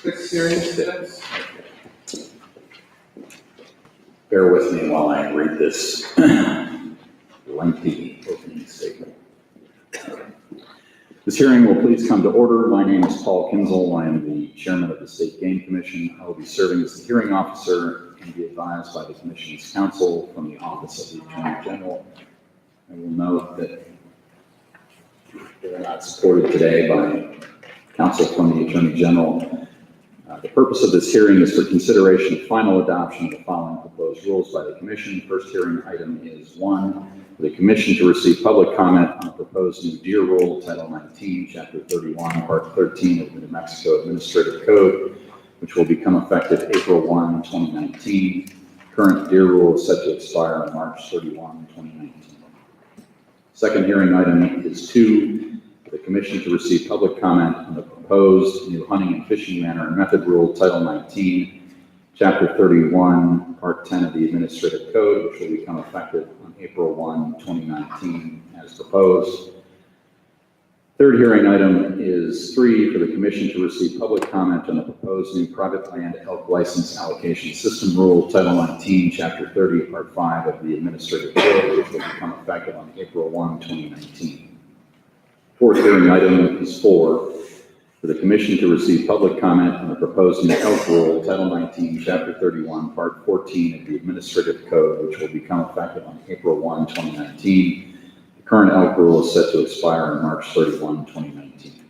6 hearing minutes. Bear with me while I read this lengthy opening statement. This hearing will please come to order. My name is Paul Kinzel. I am the chairman of the State Game Commission. I will be serving as the hearing officer and be advised by the commission's counsel from the Office of the Attorney General. I will note that they are not supported today by counsel from the Attorney General. The purpose of this hearing is for consideration of final adoption of the following proposed rules by the commission. First hearing item is 1, for the commission to receive public comment on the proposed new deer rule, Title 19, Chapter 31, Part 13 of the New Mexico Administrative Code, which will become effective April 1, 2019. Current deer rule is set to expire on March 31, 2019. Second hearing item is 2, for the commission to receive public comment on the proposed new hunting and fishing manner and method rule, Title 19, Chapter 31, Part 10 of the Administrative Code, which will become effective on April 1, 2019, as proposed. Third hearing item is 3, for the commission to receive public comment on the proposed new private land elk license allocation system rule, Title 19, Chapter 30, Part 5 of the Administrative Code, which will become effective on April 1, 2019. Fourth hearing item is 4, for the commission to receive public comment on the proposed new elk rule, Title 19, Chapter 31, Part 14 of the Administrative Code, which will become effective on April 1, 2019. The current elk rule is set to expire on March 31, 2019.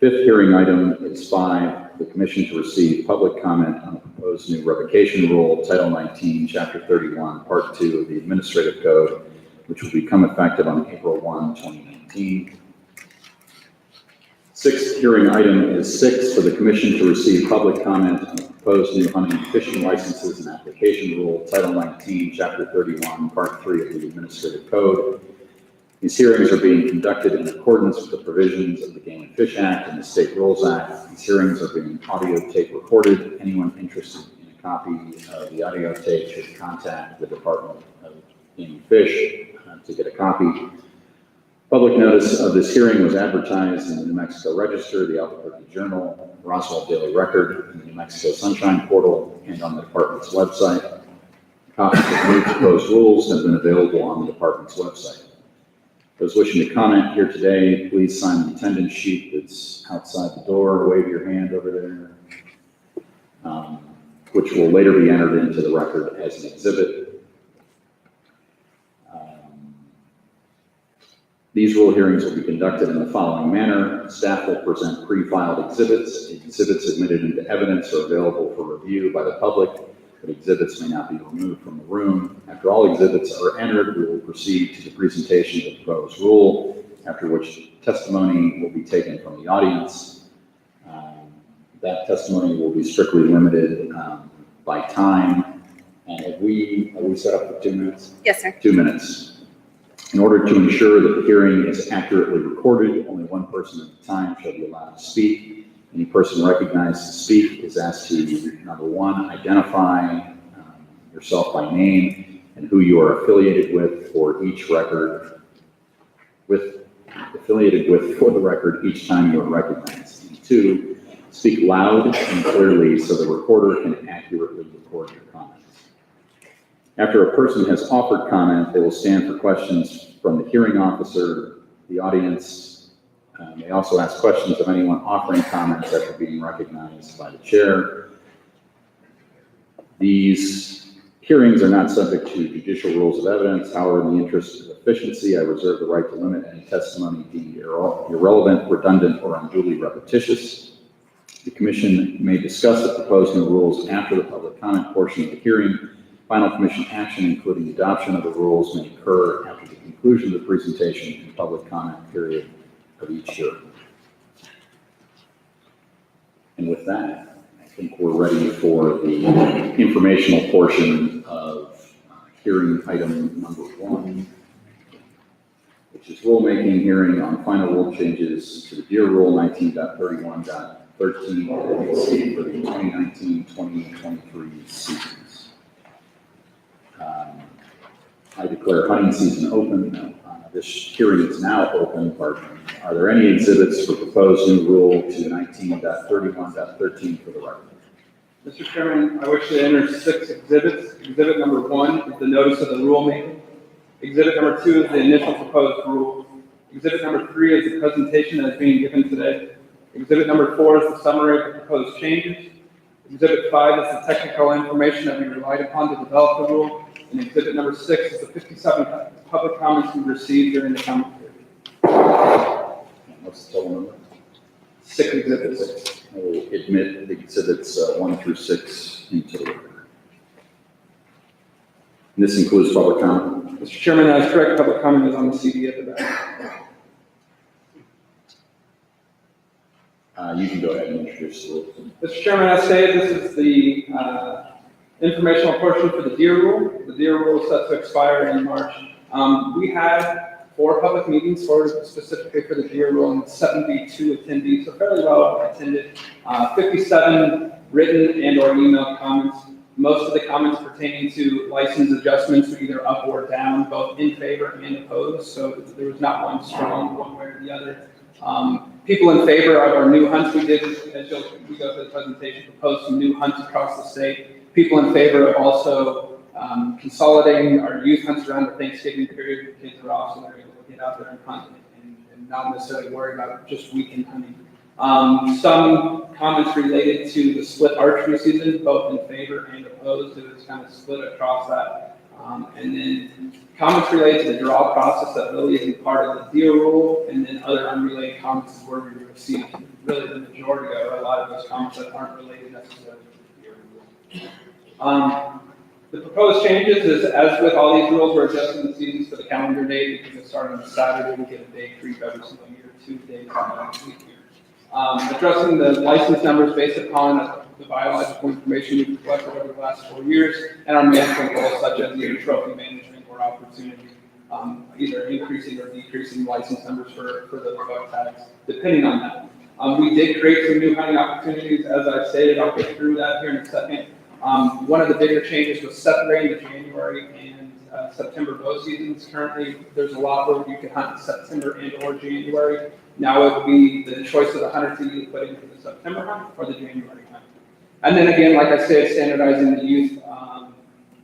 Fifth hearing item is 5, for the commission to receive public comment on the proposed new revocation rule, Title 19, Chapter 31, Part 2 of the Administrative Code, which will become effective on April 1, 2019. Sixth hearing item is 6, for the commission to receive public comment on the proposed new hunting and fishing licenses and application rule, Title 19, Chapter 31, Part 3 of the Administrative Code. These hearings are being conducted in accordance with the provisions of the Game and Fish Act and the State Rules Act. These hearings are being audio tape recorded. Anyone interested in a copy of the audio tape should contact the Department of Game and Fish to get a copy. Public notice of this hearing was advertised in the New Mexico Register, the Albuquerque Journal, Roswell Daily Record, and the New Mexico Sunshine Portal, and on the department's website. Copies of the new proposed rules have been available on the department's website. Those wishing to comment here today, please sign the attendance sheet that's outside the door. Wave your hand over there, which will later be entered into the record as an exhibit. These rule hearings will be conducted in the following manner. Staff will present pre-filed exhibits. Exhibits admitted into evidence are available for review by the public, but exhibits may not be removed from the room. After all exhibits are entered, we will proceed to the presentation of the proposed rule, after which testimony will be taken from the audience. That testimony will be strictly limited by time. And have we set up for 2 minutes? Yes, sir. 2 minutes. In order to ensure that the hearing is accurately recorded, only one person at a time shall be allowed to speak. Any person recognized to speak is asked to, number 1, identify yourself by name and who you are affiliated with for each record, for the record each time you are recognized. And 2, speak loud and clearly so the recorder can accurately record your comments. After a person has offered comment, they will stand for questions from the hearing officer. The audience may also ask questions of anyone offering comments after being recognized by the chair. These hearings are not subject to judicial rules of evidence. However, in the interest of efficiency, I reserve the right to limit any testimony deemed irrelevant, redundant, or unduly repetitious. The commission may discuss the proposed new rules after the public comment portion of the hearing. Final commission action, including adoption of the rules, may occur after the conclusion of the presentation and public comment period of each hearing. And with that, I think we're ready for the informational portion of hearing item number 1, which is rulemaking hearing on final rule changes to the deer rule 19.31.13 for the 2019-2023 seasons. I declare hunting season open. This hearing is now open, pardon me. Are there any exhibits for proposed new rule to 19.31.13 for the record? Mr. Chairman, I wish to enter 6 exhibits. Exhibit number 1 is the notice of the rulemaking. Exhibit number 2 is the initial proposed rule. Exhibit number 3 is the presentation that is being given today. Exhibit number 4 is the summary of the proposed changes. Exhibit 5 is the technical information that we relied upon to develop the rule. And exhibit number 6 is the 57 public comments we received during the comment period. And what's the total number? 6 exhibits. I will admit the exhibits 1 through 6 into the record. And this includes public comment. Mr. Chairman, that is correct. Public comment is on the CD at the back. You can go ahead and introduce the rule. Mr. Chairman, as stated, this is the informational portion for the deer rule. The deer rule is set to expire in March. We had 4 public meetings specifically for the deer rule and 72 attendees, so fairly well attended. 57 written and or email comments. Most of the comments pertaining to license adjustments were either up or down, both in favor and opposed, so there was not one strong one way or the other. People in favor of our new hunts we did, as we go through the presentation, proposed some new hunts across the state. People in favor of also consolidating our youth hunts around the Thanksgiving period. The kids are off, so they're able to get out there and hunt and not necessarily worry about just weekend hunting. Some comments related to the split archery season, both in favor and opposed. It was kind of split across that. And then comments related to the draw process that really isn't part of the deer rule, and then other unrelated comments is where we received really the majority of a lot of those comments that aren't related necessarily to the deer rule. The proposed changes is, as with all these rules, we're adjusting the seasons for the calendar day because it's starting on Saturday. We get a day creep every single year, 2 days on the week year. Addressing the license numbers based upon the biological information we've collected over the last 4 years and our management goals such as either trophy management or opportunity, either increasing or decreasing license numbers for those buck tags, depending on that. We did create some new hunting opportunities, as I stated. I'll get through that here in a second. One of the bigger changes was separating the January and September bow seasons. Currently, there's a lot where you can hunt in September and or January. Now it will be the choice of the hunter to either put in for the September hunt or the January hunt. And then again, like I said, standardizing the youth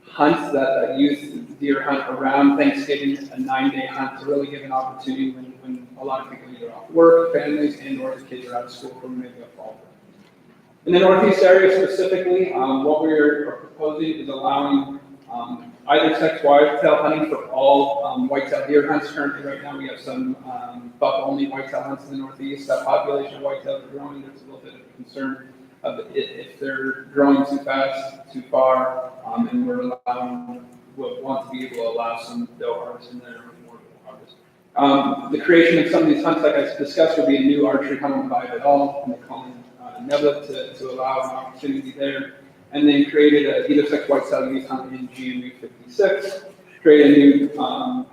hunts, that youth deer hunt around Thanksgiving, a 9-day hunt to really give an opportunity when a lot of people are either off work, families, and or the kids are out of school for maybe a fall break. In the Northeast area specifically, what we are proposing is allowing either sex whitetail hunting for all whitetail deer hunts. Currently, right now, we have some buck-only whitetail hunts in the Northeast. That population of whitetails are growing. There's a little bit of a concern of if they're growing too fast, too far, and we'll want to be able to allow some doe harvest in there or more doe harvest. The creation of some of these hunts, like I discussed, will be a new archery hunt on Vive-et-al, and they call it Nebula to allow an opportunity there. And then created a either sex whitetail youth hunt in GMU 56, created a new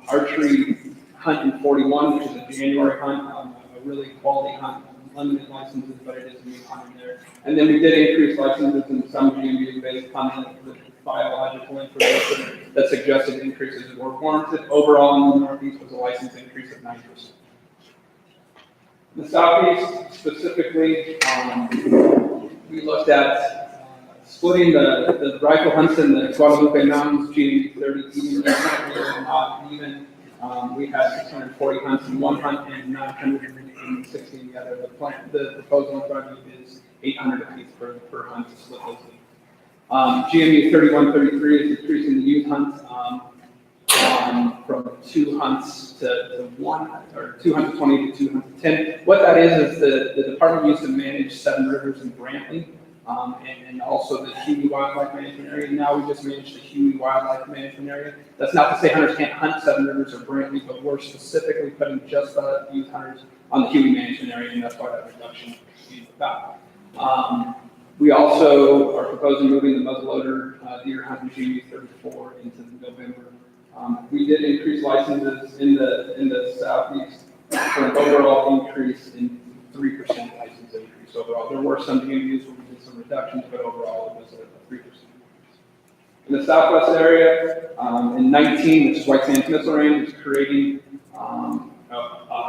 archery hunt in 41, which is a January hunt, a really quality hunt, limited licenses, but it is a new hunt in there. And then we did increase licenses in some GMUs based upon the biological information that suggested increases were warranted. Overall in the Northeast was a license increase of 9%. In the Southeast specifically, we looked at splitting the rifle hunts in the Guadalupe Mountains, GMU 30, even not even. We had 640 hunts in one hunt and 960 in the other. The proposal in front of you is 800 apiece per hunt to split those in. GMU 3133 is decreasing the youth hunt from 2 hunts to 1, or 220 to 210. What that is the department used to manage 7 rivers in Brantley. And also the Huey Wildlife Management Area. Now we just manage the Huey Wildlife Management Area. That's not to say hunters can't hunt 7 rivers or Brantley, but we're specifically putting just the youth hunters on the Huey Management Area, and that's why that reduction is about. We also are proposing moving the muzzleloader deer hunt in GMU 34 into November. We did increase licenses in the Southeast for an overall increase in 3% license increase overall. There were some GMUs where we did some reductions, but overall it was a 3% increase. In the Southwest area, in 19, which is White Sands Missile Range, is creating a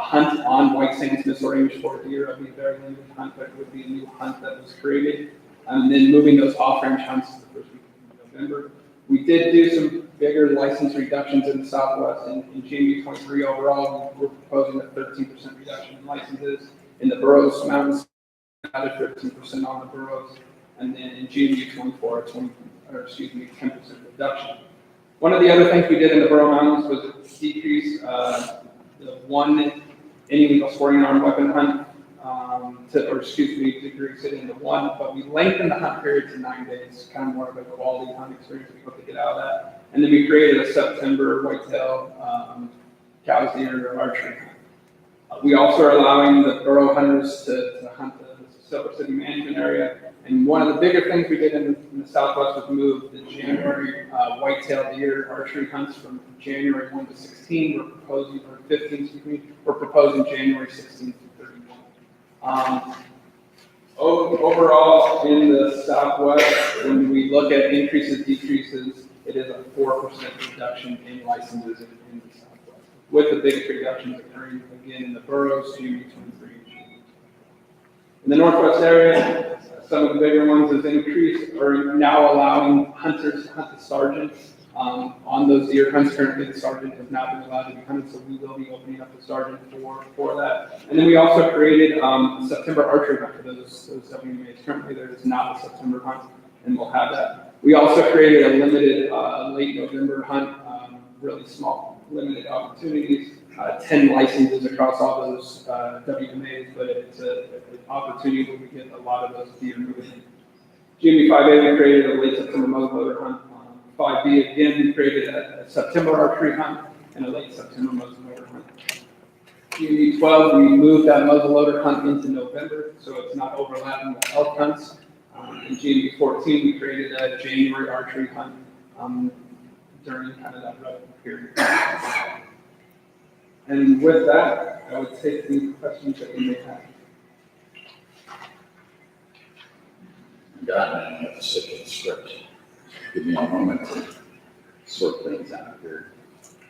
hunt on White Sands Missile Range for deer. It'll be a very limited hunt, but it would be a new hunt that was created. And then moving those off-range hunts to the first week of November. We did do some bigger license reductions in the Southwest. In GMU 23 overall, we're proposing a 13% reduction in licenses. In the Burroughs Mountains, another 13% on the Burroughs. And then in GMU 24, 10% reduction. One of the other things we did in the Burrough Mountains was decrease the one any illegal sporting arm weapon hunt, decrease it into one, but we lengthened the hunt period to 9 days, kind of more of a quality hunt experience we hope to get out of that. And then we created a September whitetail cows, deer, archery hunt. We also are allowing the Burrough hunters to hunt the Silver City management area. And one of the bigger things we did in the Southwest was move the January whitetail deer archery hunts from January 1 to 16. We're proposing, or 15, excuse me, we're proposing January 16 to 31. Overall, in the Southwest, when we look at increases, decreases, it is a 4% reduction in licenses in the Southwest, with the biggest reductions occurring again in the Burroughs, GMU 23. In the Northwest area, some of the bigger ones is increased, or now allowing hunters to hunt the sergeant. On those deer hunts, currently the sergeant has not been allowed to be hunted, so we will be opening up the sergeant for that. And then we also created September archery hunt for those WMAs. Currently there is not a September hunt, and we'll have that. We also created a limited late November hunt, really small, limited opportunities. 10 licenses across all those WMAs, but it's an opportunity where we get a lot of those deer moving. GMB 5A, we created a late September muzzleloader hunt. 5B, again, we created a September archery hunt and a late September muzzleloader hunt. GMB 12, we moved that muzzleloader hunt into November, so it's not overlapping with elk hunts. In GMB 14, we created a January archery hunt during kind of that relevant period. And with that, I would take the questions that you may have. God, I have to stick to the script. Give me a moment to sort things out here.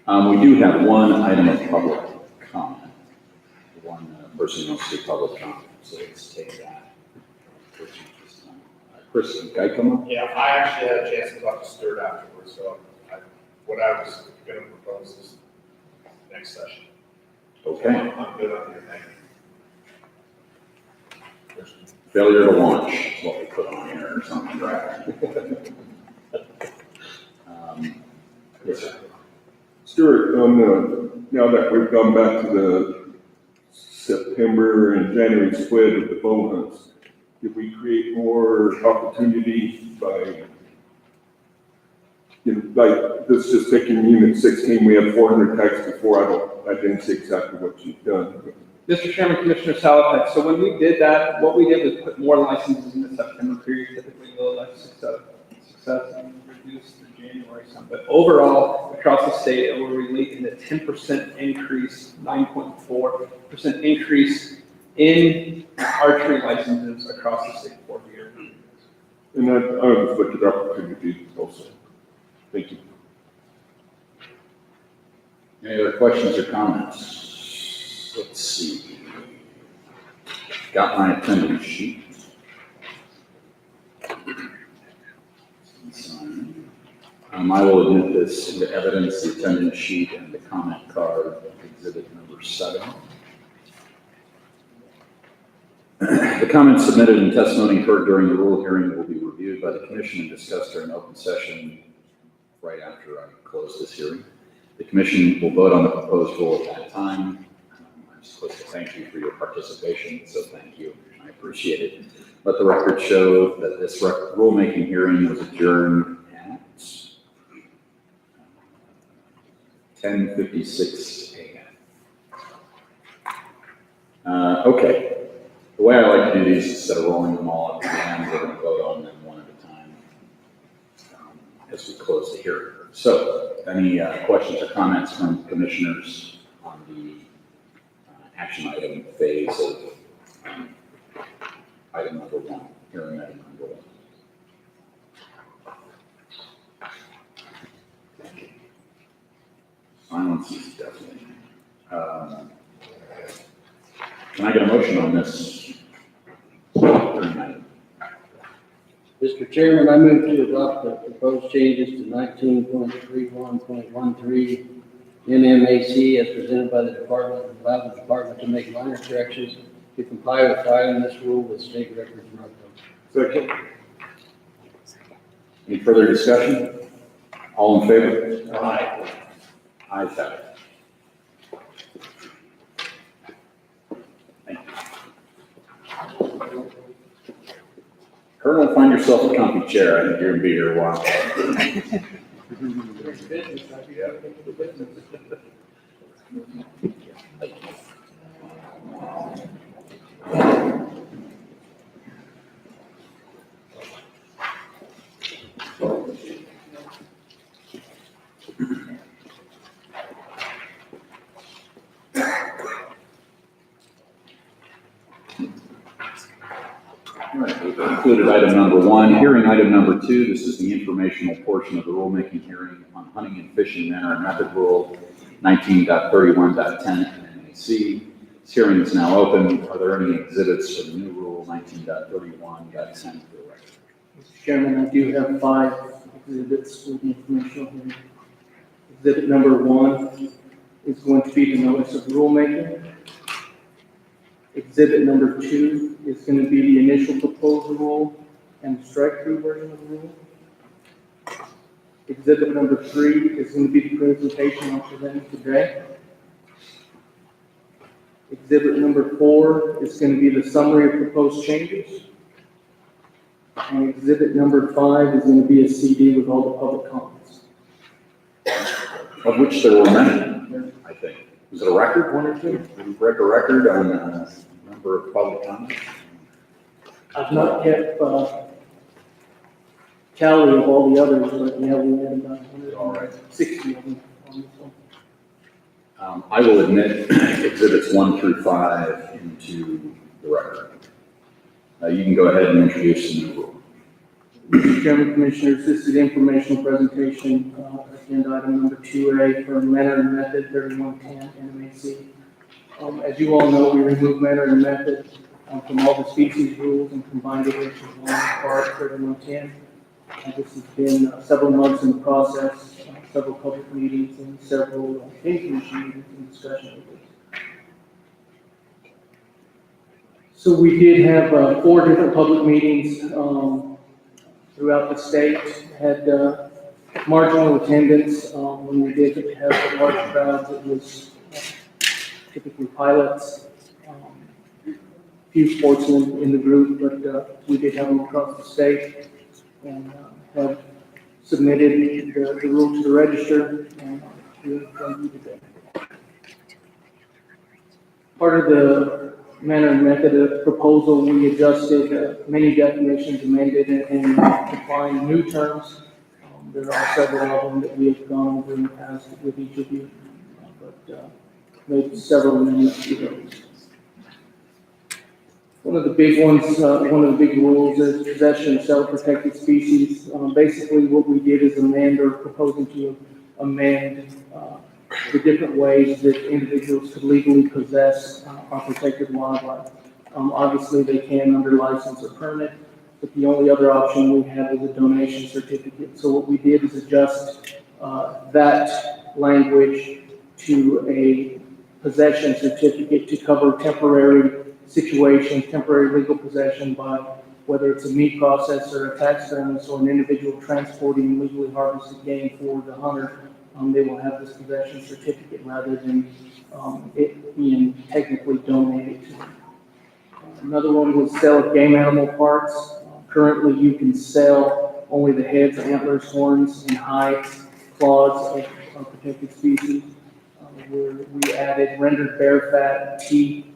We do have one item of public comment. One person wants to do public comment, so let's take that. Chris, can I come up? Yeah, I actually had a chance to talk to Stuart afterwards, so what I was gonna propose is next session. Okay. I'm good on your thing. Failure to launch is what we put on here or something, right? Yes, sir. Stuart, now that we've gone back to the September and January split of the bow hunts, did we create more opportunity by, like, this is taking unit 16, we had 400 tags before, I didn't see exactly what you've done. Mr. Chairman, Commissioner Salopek, so when we did that, what we did was put more licenses in the September period, typically low life success and reduce the January some. But overall, across the state, we're relating a 10% increase, 9.4% increase in archery licenses across the state for deer. And I was looking at opportunity also. Thank you. Any other questions or comments? Let's see. Got my attendance sheet. I will admit this into evidence, the attendance sheet and the comment card, exhibit number 7. The comments submitted and testimony heard during the rule hearing will be reviewed by the commission and discussed during open session right after I close this hearing. The commission will vote on the proposed rule at that time. I'm supposed to thank you for your participation, so thank you. I appreciate it. Let the record show that this rulemaking hearing was adjourned at 10:56 a.m. Okay. The way I like to do these, instead of rolling them all up at the end, we're going to vote on them one at a time as we close the hearing. So, any questions or comments from commissioners on the action item phase of item number 1, hearing item number 1? Silence is deafening. Can I get a motion on this? Hearing item? Mr. Chairman, I move to adopt the proposed changes to 19.31.13 NMAC as presented by the department, and allow the department to make minor corrections to comply with filing this rule with state records in North Dakota. Second. Any further discussion? All in favor? Aye. Ayes have it. Thank you. Colonel, find yourself a comfy chair. I think you're gonna be here a while. All right, we've included item number 1. Hearing item number 2, this is the informational portion of the rulemaking hearing on hunting and fishing manner and method rule 19.31.10 NMAC. This hearing is now open. Are there any exhibits for the new rule 19.31.10 for the record? Mr. Chairman, I do have 5 exhibits for the informational hearing. Exhibit number 1 is going to be the notice of rulemaking. Exhibit number 2 is going to be the initial proposed rule and the strike-through version of the rule. Exhibit number 3 is going to be the presentation I'm presenting today. Exhibit number 4 is going to be the summary of proposed changes. And exhibit number 5 is going to be a CD with all the public comments. Of which there were many, I think. Was it a record, 1 or 2? Did we break a record on the number of public comments? I've not kept tally of all the others, but yeah, we had about 160 of them on this one. I will admit exhibits 1 through 5 into the record. You can go ahead and introduce the new rule. Mr. Chairman, Commissioners, this is the informational presentation, agenda item number 2A for manner and method 3110 NMAC. As you all know, we removed manner and method from all the species rules and combined it into one part 3110. This has been several months in the process, several public meetings and several commission meetings and discussion with this. So we did have 4 different public meetings throughout the state, had marginal attendance. When we did have large crowds, it was typically pilots, few sportsmen in the group, but we did have them across the state and have submitted the rule to the register and we're going to do today. Part of the manner and method of proposal, we adjusted many definitions, amended and defined new terms. There are several of them that we have gone over in the past with each of you, but made several amendments to those. One of the big ones, one of the big rules is possession of self-protected species. Basically, what we did is amend or proposing to amend the different ways that individuals could legally possess our protected wildlife. Obviously, they can under license or permit, but the only other option we have is a donation certificate. So what we did is adjust that language to a possession certificate to cover temporary situations, temporary legal possession by whether it's a meat processor, a taxidermist, or an individual transporting legally harvested game for the hunter. They will have this possession certificate rather than it being technically donated to them. Another one was sale of game animal parts. Currently, you can sell only the heads, antlers, horns, and hides, claws of protected species. We added rendered bear fat, teeth,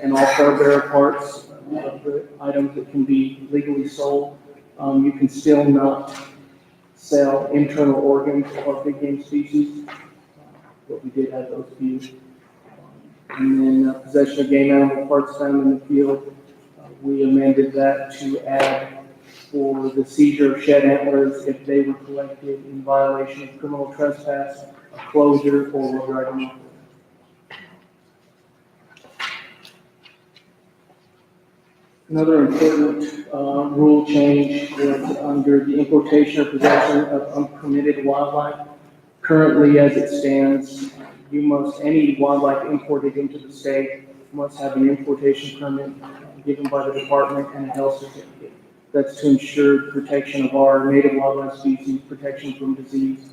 and all thoroughbred parts of the items that can be legally sold. You can still not sell internal organs of big game species, but we did have those few. And then possession of game animal parts found in the field, we amended that to add for the seizure of shed antlers if they were collected in violation of criminal trespass, a closure, or road riding. Another important rule change was under the importation or possession of unpermitted wildlife. Currently, as it stands, any wildlife imported into the state must have an importation permit given by the department and a health certificate. That's to ensure protection of our native wildlife species, protection from disease.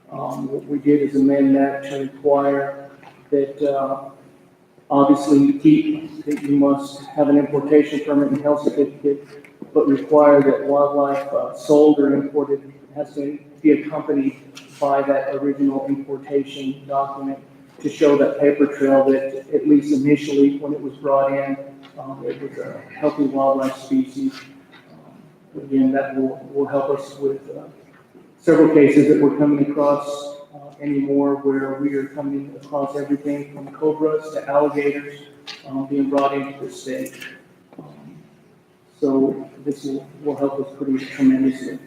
What we did is amend that to require that obviously that you must have an importation permit and health certificate, but require that wildlife sold or imported has to be accompanied by that original importation document to show that paper trail that at least initially when it was brought in, it was a healthy wildlife species. Again, that will help us with several cases that we're coming across anymore where we are coming across everything from cobras to alligators being brought into the state. So this will help us pretty tremendously.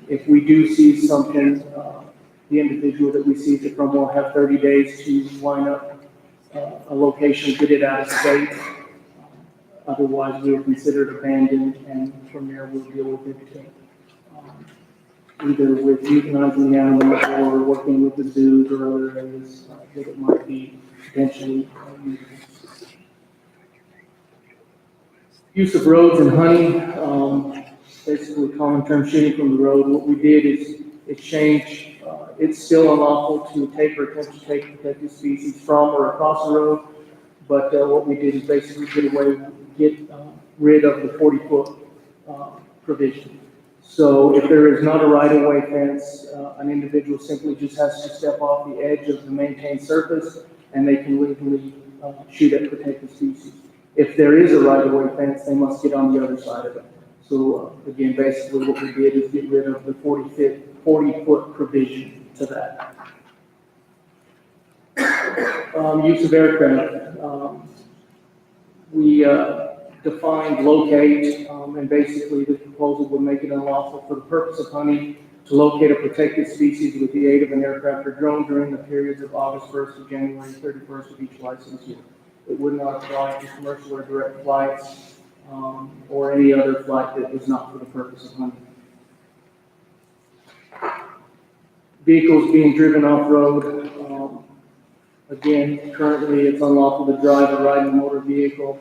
If we do see something, the individual that we seize it from will have 30 days to line up a location, get it out of state. Otherwise, we'll consider it abandoned, and from there we'll deal with it. Either with euthanizing the animal or working with the zoos or other areas that it might be potentially usable. Use of roads and hunting, basically common term shooting from the road. What we did is exchange. It's still unlawful to take or attempt to take protected species from or across the road, but what we did is basically get rid of the 40-foot provision. So if there is not a right-of-way fence, an individual simply just has to step off the edge of the maintained surface and they can legally shoot at protected species. If there is a right-of-way fence, they must get on the other side of it. So again, basically what we did is get rid of the 40-foot provision to that. Use of aircraft. We defined locate, and basically the proposal would make it unlawful for the purpose of hunting to locate a protected species with the aid of an aircraft or drone during the periods of August 1st to January 31st of each license year. It would not apply to commercial or direct flights or any other flight that was not for the purpose of hunting. Vehicles being driven off-road. Again, currently it's unlawful to drive or ride a motor vehicle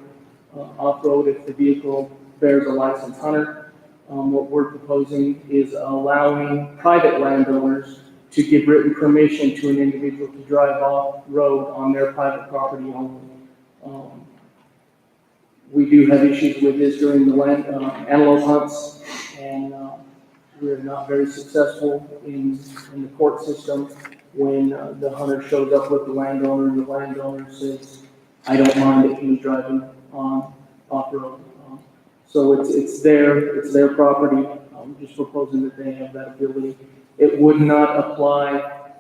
off-road if the vehicle bears a licensed hunter. What we're proposing is allowing private landowners to give written permission to an individual to drive off-road on their private property only. We do have issues with this during the antelope hunts, and we're not very successful in the court system when the hunter shows up with the landowner and the landowner says, I don't mind if he's driving on off-road. So it's their property. I'm just proposing that they have that ability. It would not apply,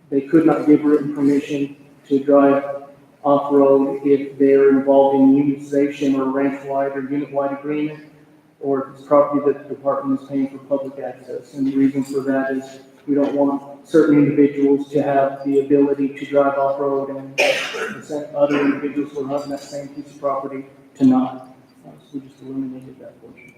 they could not give written permission to drive off-road if they're involved in unitization or ranch-wide or unit-wide agreement, or if it's property that the department is paying for public access. And the reason for that is we don't want certain individuals to have the ability to drive off-road and other individuals who are hunting that same piece of property to not. So we just eliminated that portion.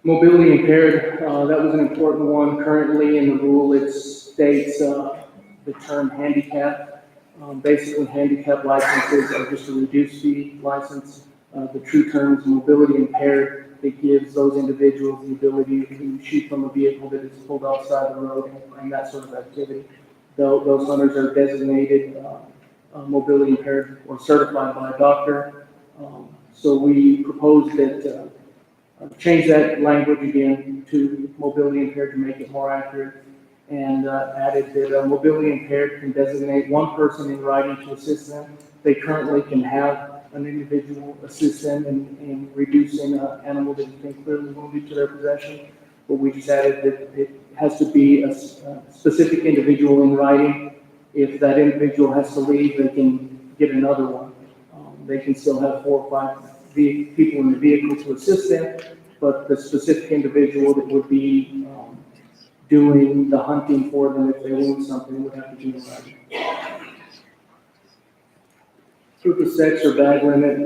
Mobility impaired, that was an important one. Currently in the rule, it states the term handicap. Basically, handicap licenses are just a reduced fee license. The true term is mobility impaired. It gives those individuals the ability to shoot from a vehicle that is pulled outside the road and that sort of activity. Those hunters are designated mobility impaired or certified by a doctor. So we propose that change that language again to mobility impaired to make it more accurate, and added that mobility impaired can designate one person in writing to assist them. They currently can have an individual assist them in reducing an animal that has been clearly wounded to their possession, but we just added that it has to be a specific individual in writing. If that individual has to leave, they can get another one. They can still have 4 or 5 people in the vehicle to assist them, but the specific individual that would be doing the hunting for them if they wound something would have to be in writing. proof of sex or bag limit.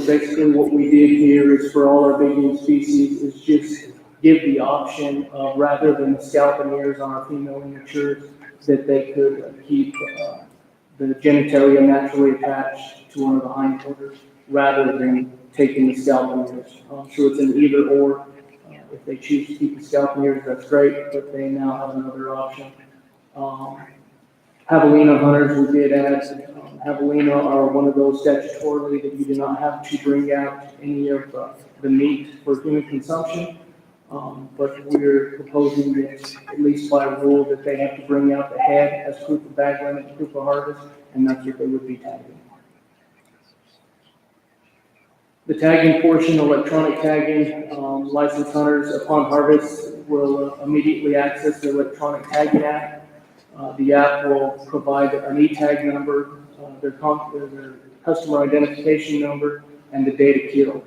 Basically what we did here is for all our big game species is just give the option of, rather than the scalp and ears on our female immatures, that they could keep the genitalia naturally attached to one of the hindquarters rather than taking the scalp and ears. So it's an either or. If they choose to keep the scalp and ears, that's great, but they now have another option. Javelina hunters, we did add, javelina are one of those statutorily that you do not have to bring out any of the meat for human consumption. But we're proposing that, at least by rule, that they have to bring out the head as proof of bag limit, proof of harvest, and that's what they would be tagging. The tagging portion, electronic tagging, licensed hunters upon harvest will immediately access the electronic tagging app. The app will provide an e-tag number, their customer identification number, and the date of kill.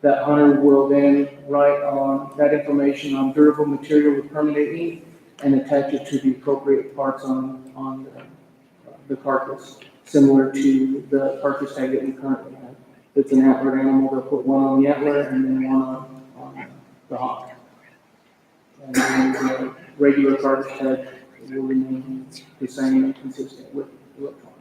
That hunter will then write on that information on durable material with permanent ink and attach it to the appropriate parts on the carcass, similar to the carcass tag that we currently have. If it's an antlered animal, they'll put one on the antler and then one on the hock. And then the regular carcass tag will remain the same and consistent with electronic.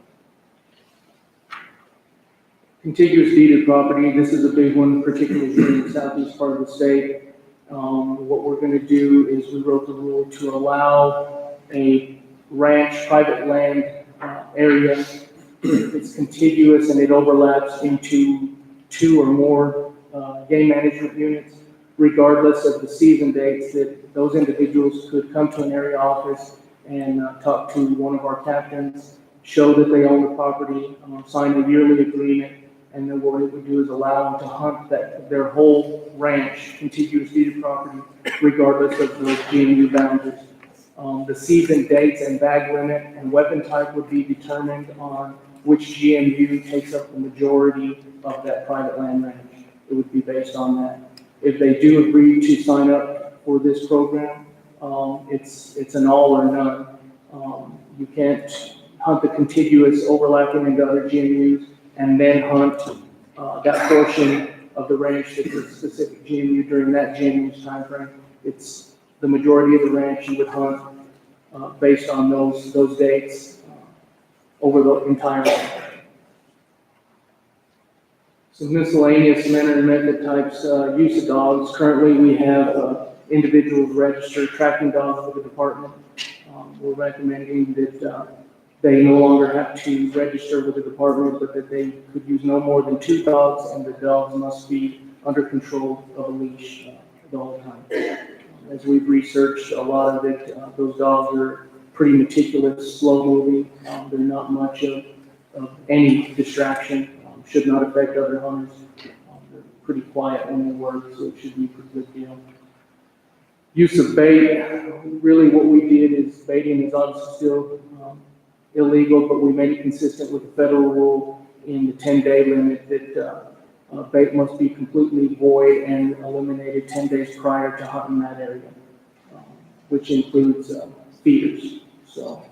Contiguous deeded property, this is a big one, particularly here in the southeast part of the state. What we're going to do is we wrote the rule to allow a ranch, private land area. It's contiguous and it overlaps into 2 or more game management units, regardless of the season dates, that those individuals could come to an area office and talk to one of our captains, show that they own the property, sign a yearly agreement, and then what it would do is allow them to hunt their whole ranch, contiguous deeded property, regardless of those GMU boundaries. The season dates and bag limit and weapon type would be determined on which GMU takes up the majority of that private land range. It would be based on that. If they do agree to sign up for this program, it's an all or none. You can't hunt the contiguous overlapping into other GMUs and then hunt that portion of the ranch that's a specific GMU during that GMU's time frame. It's the majority of the ranch you would hunt based on those dates over the entire ranch. Some miscellaneous manner and method types, use of dogs. Currently, we have individuals registered tracking dogs with the department. We're recommending that they no longer have to register with the department, but that they could use no more than 2 dogs, and the dogs must be under control of a leash the whole time. As we've researched, a lot of it, those dogs are pretty meticulous, slow moving. They're not much of any distraction. Should not affect other hunters. They're pretty quiet when they work, so it should be a pretty good deal. Use of bait, really what we did is baiting is obviously still illegal, but we made it consistent with the federal rule in the 10-day limit that bait must be completely void and eliminated 10 days prior to hunting that area, which includes feeders. So,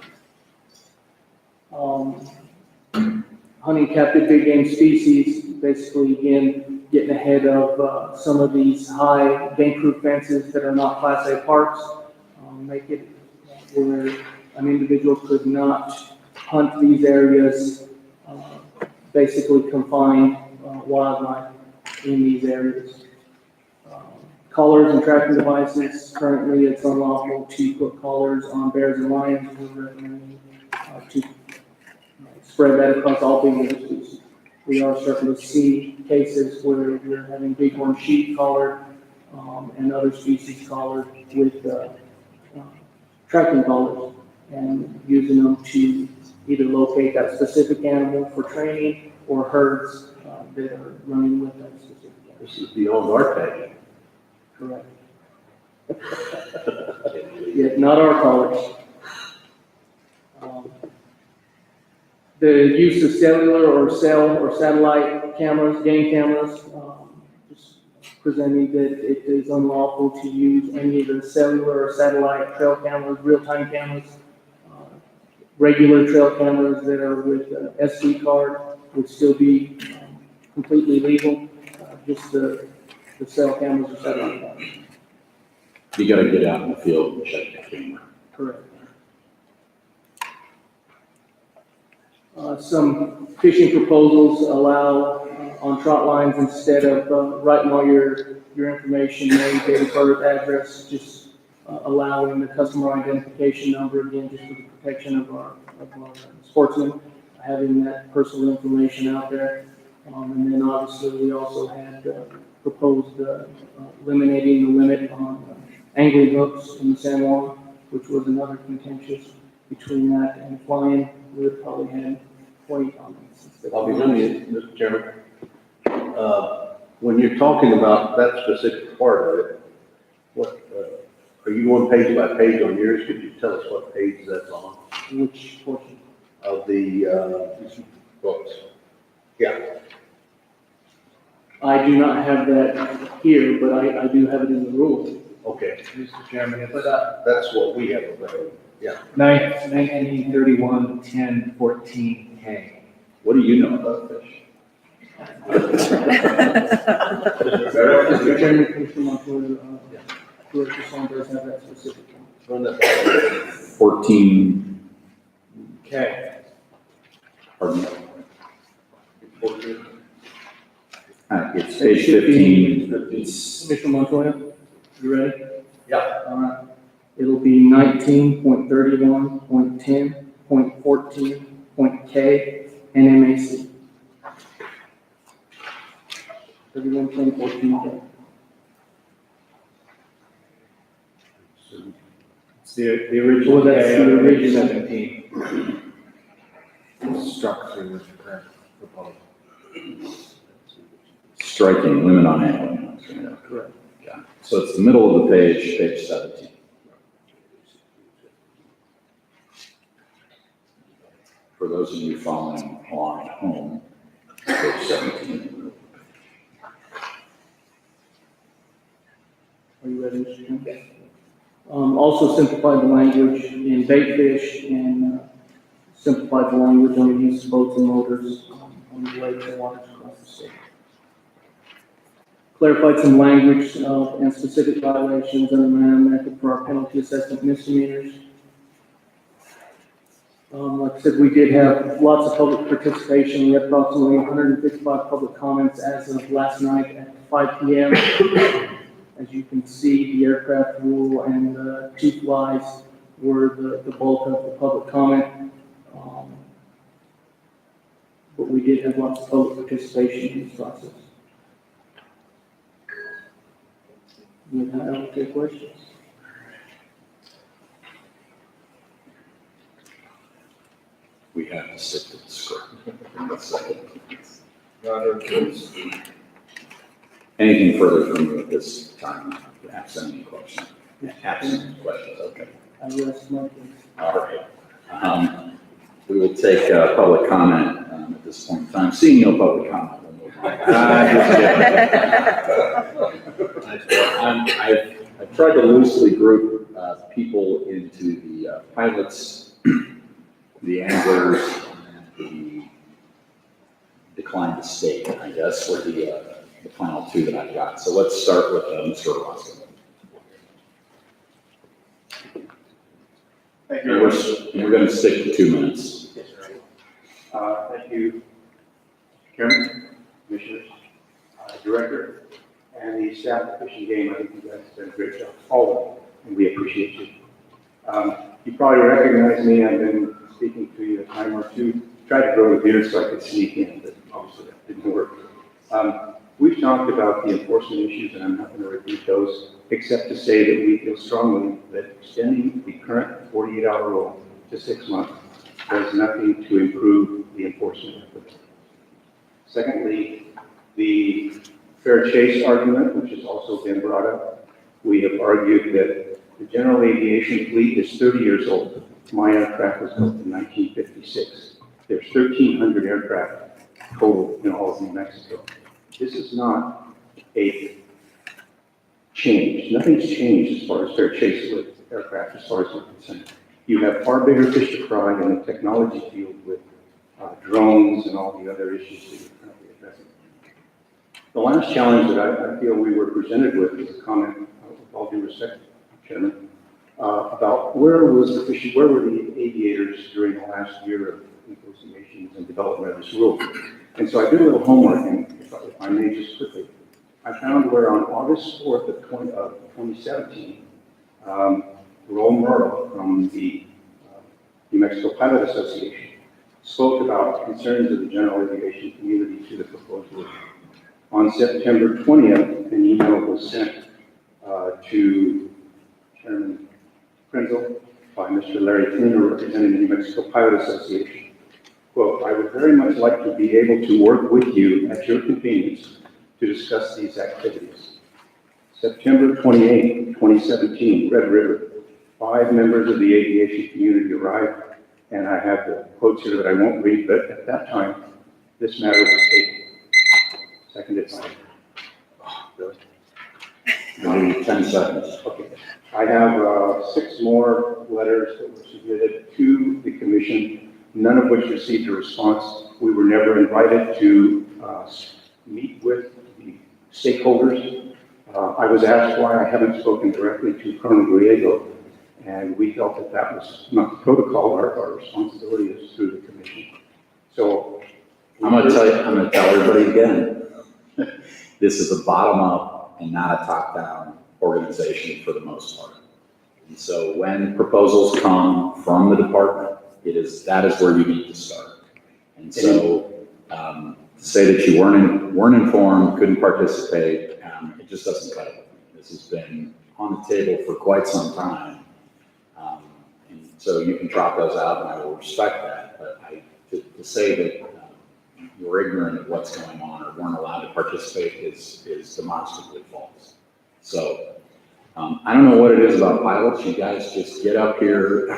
hunting captive big game species, basically again, getting ahead of some of these high game proof fences that are not Class A parks, make it where an individual could not hunt these areas, basically confine wildlife in these areas. Collars and tracking devices, currently it's unlawful to put collars on bears and lions. We're recommending to spread that across all big game species. We are starting to see cases where we're having bighorn sheep collared and other species collared with tracking collars and using them to either locate that specific animal for training or herds that are running with that specific animal. This is beyond our pay. Correct. Yeah, not our collars. The use of cellular or cell or satellite cameras, game cameras, just presenting that it is unlawful to use any of the cellular or satellite trail cameras, real-time cameras, regular trail cameras that are with SD card would still be completely legal, just the cell cameras are set up. You gotta get out in the field and check the camera. Correct. Some fishing proposals allow on trot lines, instead of writing all your information, name, date of birth, address, just allowing the customer identification number, again, just for the protection of our sportsmen, having that personal information out there. And then obviously, we also had proposed eliminating the limit on angling hooks in the San Juan, which was another contentious between that and flying. We would probably had 20 comments. I'll be honest, Mr. Chairman. When you're talking about that specific part of it, what, are you going page by page on yours? Could you tell us what page that's on Which portion? of the, books? Yeah, I do not have that here, but I do have it in the rules. okay, Mr. Chairman, it's that's what we have available. Yeah. 1931-10-14K. What do you know about fish? Mr. Chairman, Commissioner Montoya, Director Saunders have that specific one. Run that. 14, K. pardon me. It's page 15. It's Commissioner Montoya, you ready? Yeah. All right. It'll be 19.31.10.14.K NMAC. 31.14K. It's the original Well, that's K the of original. 17. Struck through with the current proposal. striking limit on angling. Correct. Got it. So it's the middle of the page, page 17. For those of you following along at home, page 17. Are you ready, Mr. Chairman? Also simplified the language in bait fish and simplified the language on the use of boats and motors on the lakes and waters across the state. Clarified some language and specific violations and the method for our penalty assessment misdemeanors. Like I said, we did have lots of public participation. We had approximately 155 public comments as of last night at 5 p.m. As you can see, the aircraft rule and the two flies were the bulk of the public comment. But we did have lots of public participation in this process. With that, I'll take questions. We have to stick to the script. That's it. Anything further from you at this time? Absent any questions? Absent questions, okay. I rest my case. All right. We will take public comment at this point in time. Seeing no public comment, we'll move on. I've tried to loosely group people into the pilots, the anglers, and the declined to state, I guess, were the final two that I've got. So let's start with Mr. Roscoe. Thank And we're going to stick to 2 minutes. Yes, sir. Thank you, Chairman, Commissioners, Director, and the staff of Fish and Game. I think you guys have done a great job, all of you, and we appreciate you. You probably recognize me. I've been speaking to you a time or two. Tried to grow a beard so I could sneak in, but obviously that didn't work. We've talked about the enforcement issues, and I'm not going to repeat those, except to say that we feel strongly that extending the current 48-hour rule to 6 months does nothing to improve the enforcement efforts. Secondly, the fair chase argument, which has also been brought up, we have argued that the general aviation fleet is 30 years old. My aircraft was built in 1956. There's 1,300 aircraft total in all of New Mexico. This is not a change. Nothing's changed as far as fair chase with aircraft, as far as we're concerned. You have far bigger fish to fry in the technology field with drones and all the other issues that you're currently addressing. The last challenge that I feel we were presented with is a comment, with all due respect, Chairman, about where were the aviators during the last year of negotiations and development of this rule? And so I did a little homework, and if I may just quickly, I found where on August 4th of 2017, Roel Murrow from the New Mexico Pilot Association spoke about concerns of the general aviation community to the proposed rule. On September 20th, an email was sent to Chairman Krenzel by Mr. Larry Klinger, representing the New Mexico Pilot Association. Quote, I would very much like to be able to work with you at your convenience to discuss these activities. September 28, 2017, Red River. 5 members of the aviation community arrived, and I have the quotes here that I won't read, but at that time, this matter was taken. Seconded by, really? 10 seconds. Okay. I have 6 more letters that were submitted to the commission, none of which received a response. We were never invited to meet with the stakeholders. I was asked why I haven't spoken directly to Colonel Griego, and we felt that that was not the protocol. Our responsibility is through the commission. So I'm gonna tell everybody again, this is a bottom-up and not a top-down organization for the most part. And so when proposals come from the department, that is where you need to start. And so, to say that you weren't informed, couldn't participate, it just doesn't cut it. This has been on the table for quite some time. And so you can drop those out and I will respect that, but to say that you're ignorant of what's going on or weren't allowed to participate is demonstrably false. So, I don't know what it is about pilots. You guys just get up here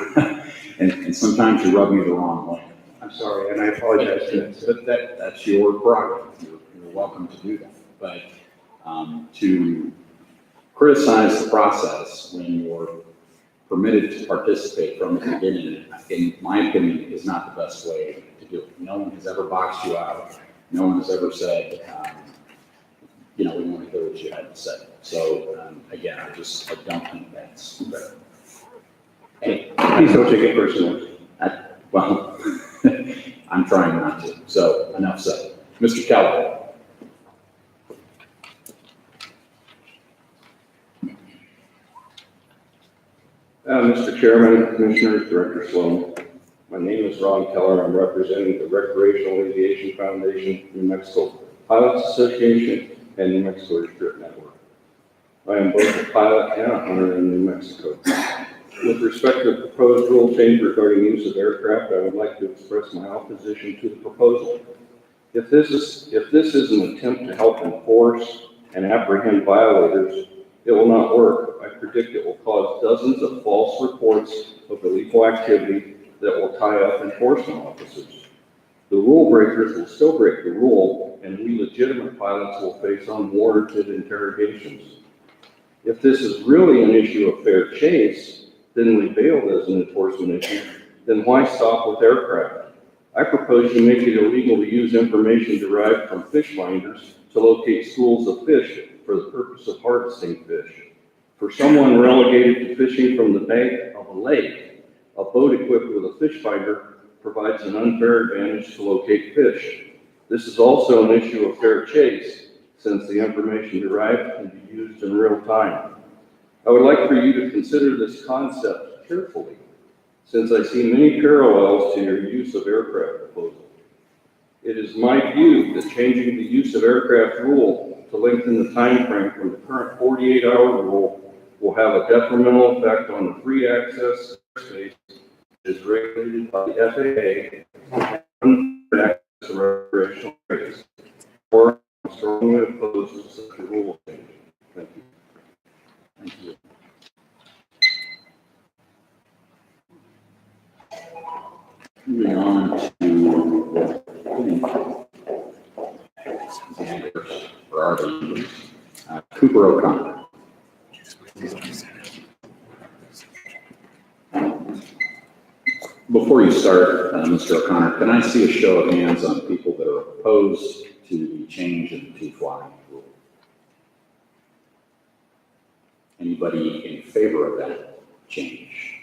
and sometimes you rub me the wrong way. I'm sorry, and I apologize for that. But that's your prerogative. You're welcome to do that. But to criticize the process when you're permitted to participate from the beginning, in my opinion, is not the best way to do it. No one has ever boxed you out. No one has ever said, we want to hear what you had to say. So again, I don't think that's fair. Hey, please don't take it personally. Well, I'm trying not to. So enough said. Mr. Keller. Mr. Chairman, Commissioners, Director Sloan, my name is Ron Keller. I'm representing the Recreational Aviation Foundation, New Mexico Pilots Association, and New Mexico Strip Network. I am both a pilot and a hunter in New Mexico. With respect to the proposed rule change regarding use of aircraft, I would like to express my opposition to the proposal. If this is an attempt to help enforce and apprehend violators, it will not work. I predict it will cause dozens of false reports of illegal activity that will tie up enforcement officers. The rule breakers will still break the rule, and we legitimate pilots will face unwarranted interrogations. If this is really an issue of fair chase, thinly veiled as an enforcement issue, then why stop with aircraft? I propose you make it illegal to use information derived from fish finders to locate schools of fish for the purpose of harvesting fish. For someone relegated to fishing from the bank of a lake, a boat equipped with a fish finder provides an unfair advantage to locate fish. This is also an issue of fair chase, since the information derived can be used in real time. I would like for you to consider this concept carefully, since I see many parallels to your use of aircraft proposal. It is my view that changing the use of aircraft rule to lengthen the time frame from the current 48-hour rule will have a detrimental effect on the free access airspace that is regulated by the FAA and access to recreational areas. Or I'm strongly opposed to such a rule change. Thank you. Thank you. Moving on to Cooper O'Connor. before you start, Mr. O'Connor, can I see a show of hands on people that are opposed to the change in the two-fly rule? Anybody in favor of that change?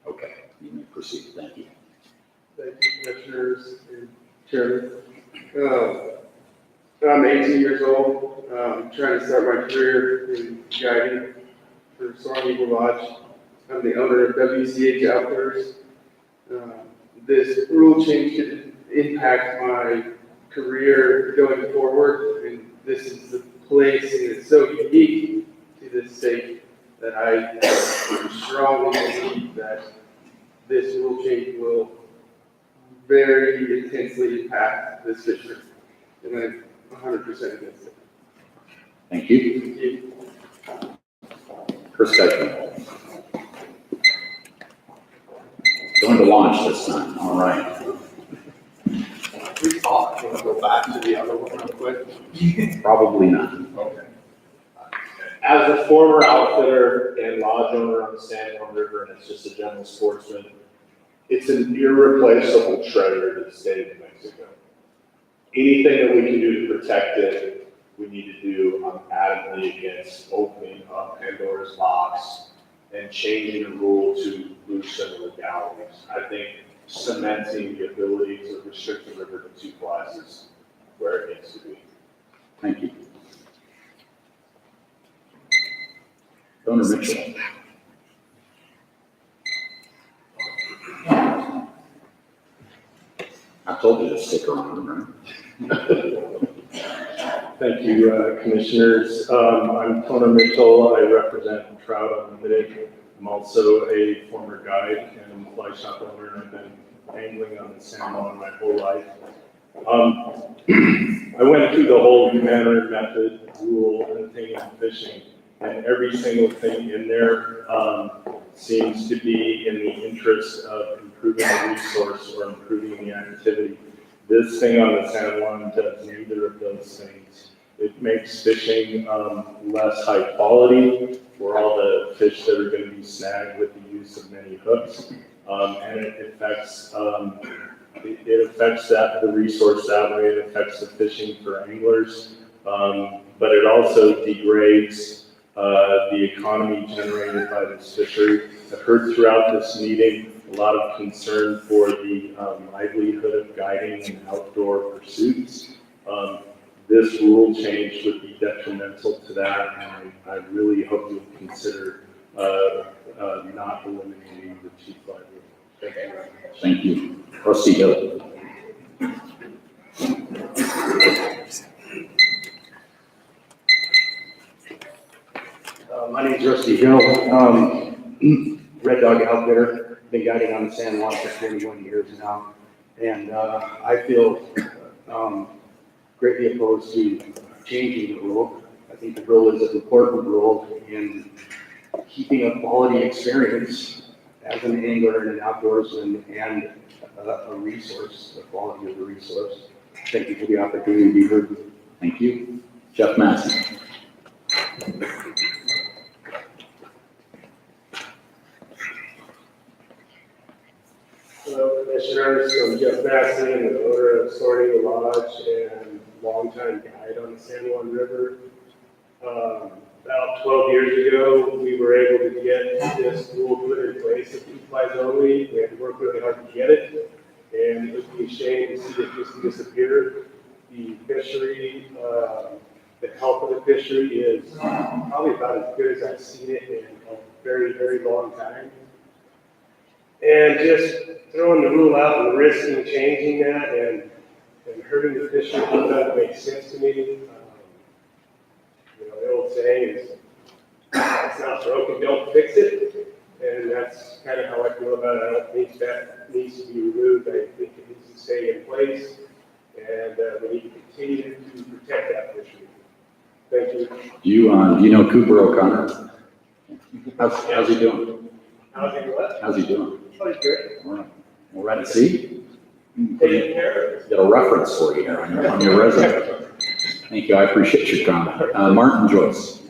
Okay, you may proceed. Thank you. Thank you, Commissioners and Chairman. I'm 18 years old, trying to start my career in guiding for Soaring Eagle Lodge. I'm the owner of WCH Outfitters. This rule change could impact my career going forward, and this is the place, and it's so unique to this state that I strongly believe that this rule change will very intensely impact this fishery, and I'm 100% against it. Thank you. Chris Deichmann. Going to launch this time. All right. We talk, want to go back to the other one real quick? Probably not. Okay. As a former outfitter and lodge owner on the San Juan River, and it's just a general sportsman, it's an irreplaceable treasure to the state of New Mexico. Anything that we can do to protect it, we need to do. I'm adamantly against opening up Pandora's box and changing the rule to loosen the legalities. I think cementing the ability to restrict the river to two flies is where it needs to be. Thank you. Donor Mitchell. I told you to stick around, right? Thank you, Commissioners. I'm Connor Mitchell. I represent Trout Unlimited. I'm also a former guide and fly shop owner, and I've been angling on the San Juan my whole life. I went through the whole manner, method, rule, and thing in fishing, and every single thing in there seems to be in the interest of improving the resource or improving the activity. This thing on the San Juan does neither of those things. It makes fishing less high quality for all the fish that are going to be snagged with the use of many hooks, and it affects the resource that way. It affects the fishing for anglers, but it also degrades the economy generated by this fishery. I've heard throughout this meeting a lot of concern for the livelihood of guiding and outdoor pursuits. This rule change would be detrimental to that, and I really hope you'll consider not eliminating the two-fly rule. Thank you very much. Thank you. Trustee Hill. My name's Rusty Hill, Red Dog Outfitter, been guiding on the San Juan for 21 years now. And I feel greatly opposed to changing the rule. I think the rule is an important rule in keeping a quality experience as an angler and an outdoorsman and a resource, the quality of the resource. Thank you for the opportunity to be heard. Thank you. Jeff Massey. Hello, Commissioners. I'm Jeff Massey. I'm the owner of Soaring Eagle Lodge and longtime guide on the San Juan River. About 12 years ago, we were able to get this rule put in place of two flies only. We had to work really hard to get it, and it would be a shame to see it just disappear. The fishery, the health of the fishery is probably about as good as I've seen it in a very, very long time. And just throwing the rule out and risking changing that and hurting the fishery doesn't make sense to me. The old saying is, it's not broken, don't fix it. And that's kind of how I feel about it. I don't think that needs to be removed. I think it needs to stay in place. And we need to continue to protect that fishery. Thank you. Do you know Cooper O'Connor? How's he doing? How's he what? How's he doing? Oh, he's great. All right. All right. See? Taking care of it. Got a reference for you here on your resume. Thank you. I appreciate your comment. Martin Joyce.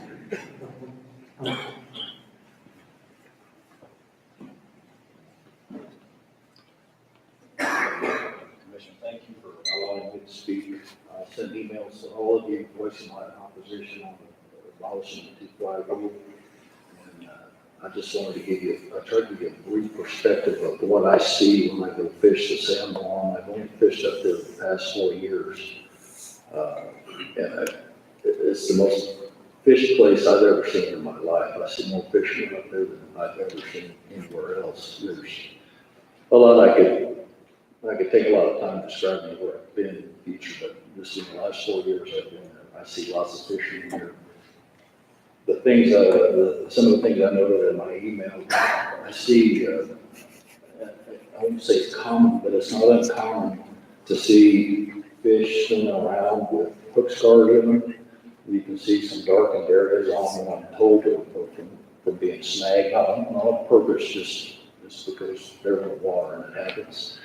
sent emails to all of you voicing my opposition on abolishing the two-fly rule. And I just wanted to give you, I tried to give a brief perspective of what I see when I go fish the San Juan. I've only fished up there the past 4 years. It's the most fished place I've ever seen in my life. I see more fishermen up there than I've ever seen anywhere else. There's a lot I could take a lot of time describing where I've been in the future, but just in the last 4 years I've been there, I see lots of fishermen here. The things, some of the things I noted in my email, I see, I wouldn't say it's common, but it's not uncommon to see fish swimming around with hook scars in them. You can see some darkened areas on them, I'm told, from being snagged, not on purpose, just because they're in the water and it happens.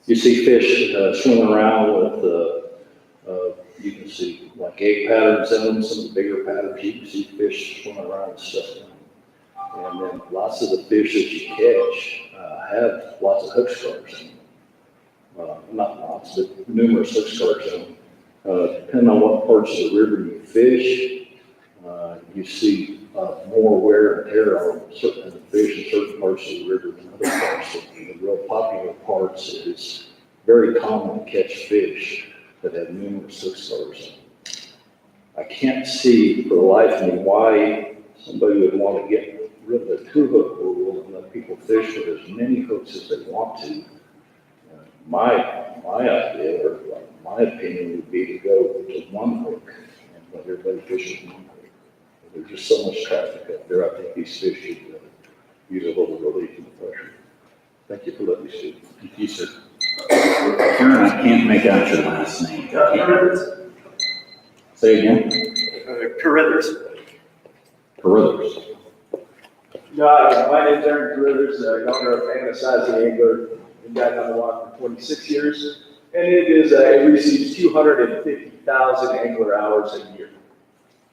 You see fish swimming around with, you can see like egg patterns in them, some of the bigger patterns, you can see fish swimming around and stuff. And then lots of the fish that you catch have lots of hook scars in them. Not lots, but numerous hook scars in them. Depending on what parts of the river you fish, you see more wear and tear on certain fish in certain parts of the river than other parts. The real popular parts is very common to catch fish that have numerous hook scars in them. I can't see for the life of me why somebody would want to get rid of the 2-hook rule and let people fish with as many hooks as they want to. My idea, or my opinion, would be to go to 1 hook and let everybody fish with 1 hook. There's just so much traffic up there. I think these fish should use a little relief in the pressure. Thank you for letting me speak. Thank you, sir. Karen, I can't make out your last name. Say again? Carruthers. Carruthers. My name's Aaron Carruthers, owner of Fantasizing Angler. Been guiding on the water for 26 years. And it receives 250,000 angler hours a year.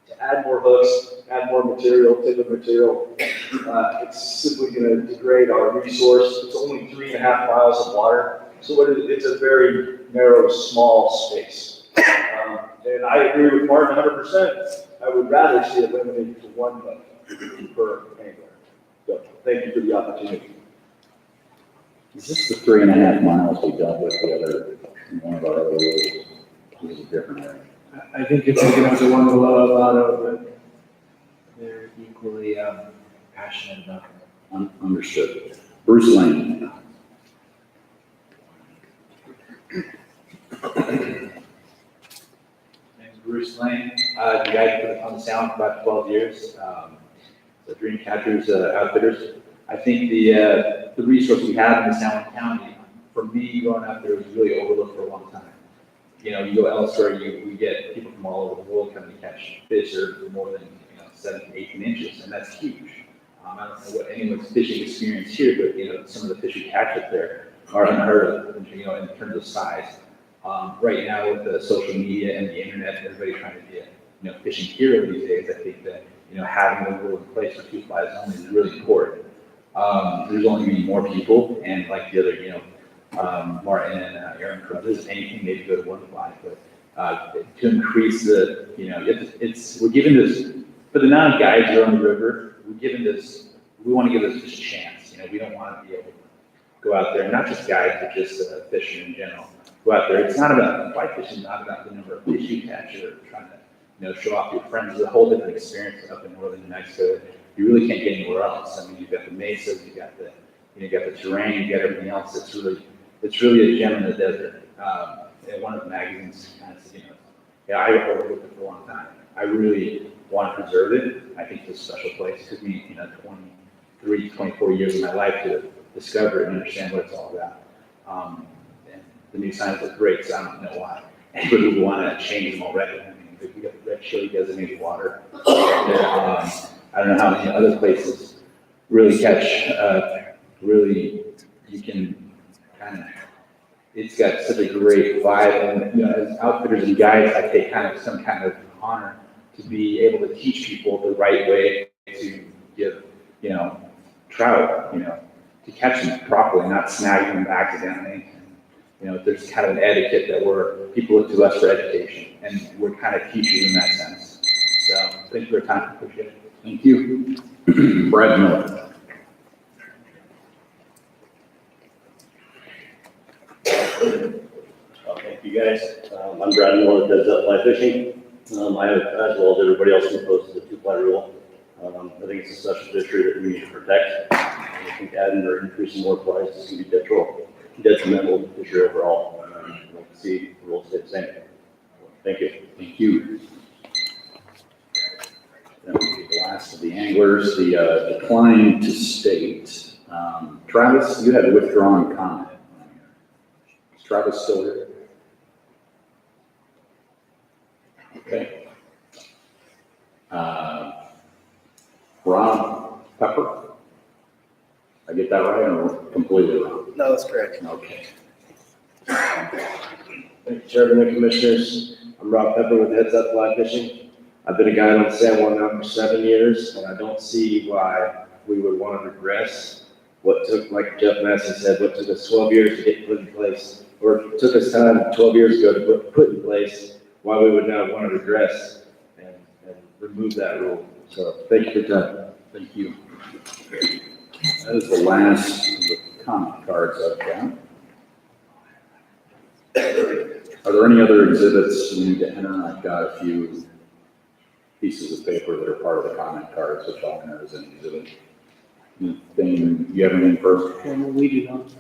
To add more hooks, add more material, timber material, it's simply going to degrade our resource. It's only 3.5 miles of water, so it's a very narrow, small space. And I agree with Martin 100%. I would rather see it limited to 1 hook per angler. So thank you for the opportunity. Is this the 3.5 miles we dealt with the other, one of our other rules? This is a different area. I think it's looking at the one below Avado, but they're equally passionate about it. Understood. Bruce Lane. My name's Bruce Lane. The guy on the Sound for about 12 years. The Dream Catchers Outfitters. I think the resource we have in the Sound County, for me, growing up there was really overlooked for a long time. You know, you go elsewhere, we get people from all over the world coming to catch fish that are more than 17, 18 inches, and that's huge. I don't know what anyone's fishing experience here, but some of the fish we catch up there are unheard of, in terms of size. Right now with the social media and the internet, everybody trying to be a fishing hero these days. I think that having the rule in place for 2 flies only is really important. There's only going to be more people, and like the other, Martin and Aaron Carruthers, anything maybe go to 1 fly, but to increase the, we're given this, for the amount of guys that are on the river, we want to give this fish a chance. We don't want to be able to go out there, not just guys, but just fishing in general. Go out there. It's not about, fly fishing is not about the number of fish you catch or trying to, show off your friends. It's a whole different experience up in northern New Mexico. You really can't get anywhere else. I mean, you've got the mesas, you got the terrain, you got everything else. It's really a gem in the desert. And one of the magazines kind of said, I overlooked it for a long time. I really want to preserve it. I think it's a special place. It took me, 23, 24 years of my life to discover it and understand what it's all about. And the new signs look great, so I don't know why anybody would want to change them already. I mean, we got the red chili designated water. I don't know how many other places really catch, you can kind of, it's got such a great vibe. And, as outfitters and guides, I take some kind of honor to be able to teach people the right way to give, trout, to catch them properly, not snagging them accidentally. You know, there's kind of an etiquette that people look to us for education, and we're kind of teaching in that sense. So, thank you for your time, appreciate it. Thank you. Brad Miller. Thank you, guys. I'm Brad Miller, that does fly fishing. I have, as well as everybody else, who opposes the two-fly rule. I think it's a special fishery that we need to protect. I think adding or increasing more flies is going to be detrimental to the fishery overall. I'd like to see the rules stay the same. Thank you. Thank you. That would be the last of the anglers, the decline to state. Travis, you had a withdrawn comment. Is Travis still here? Okay. Rob Pepper? I get that right or completely wrong? No, that's correct. Okay. Thank you, Chairman and Commissioners. I'm Rob Pepper with Heads Up Fly Fishing. I've been a guide on San Juan now for 7 years, and I don't see why we would want to regress what took, like Jeff Massey said, what took us 12 years to get put in place, or it took us time 12 years ago to put in place, why we would now want to regress and remove that rule. So thank you for your time. Thank you. That is the last of the comment cards I've got. Are there any other exhibits you need to enter? I've got a few pieces of paper that are part of the comment cards, which I'll enter as an exhibit. Anything, you have anything first? Chairman, we do not.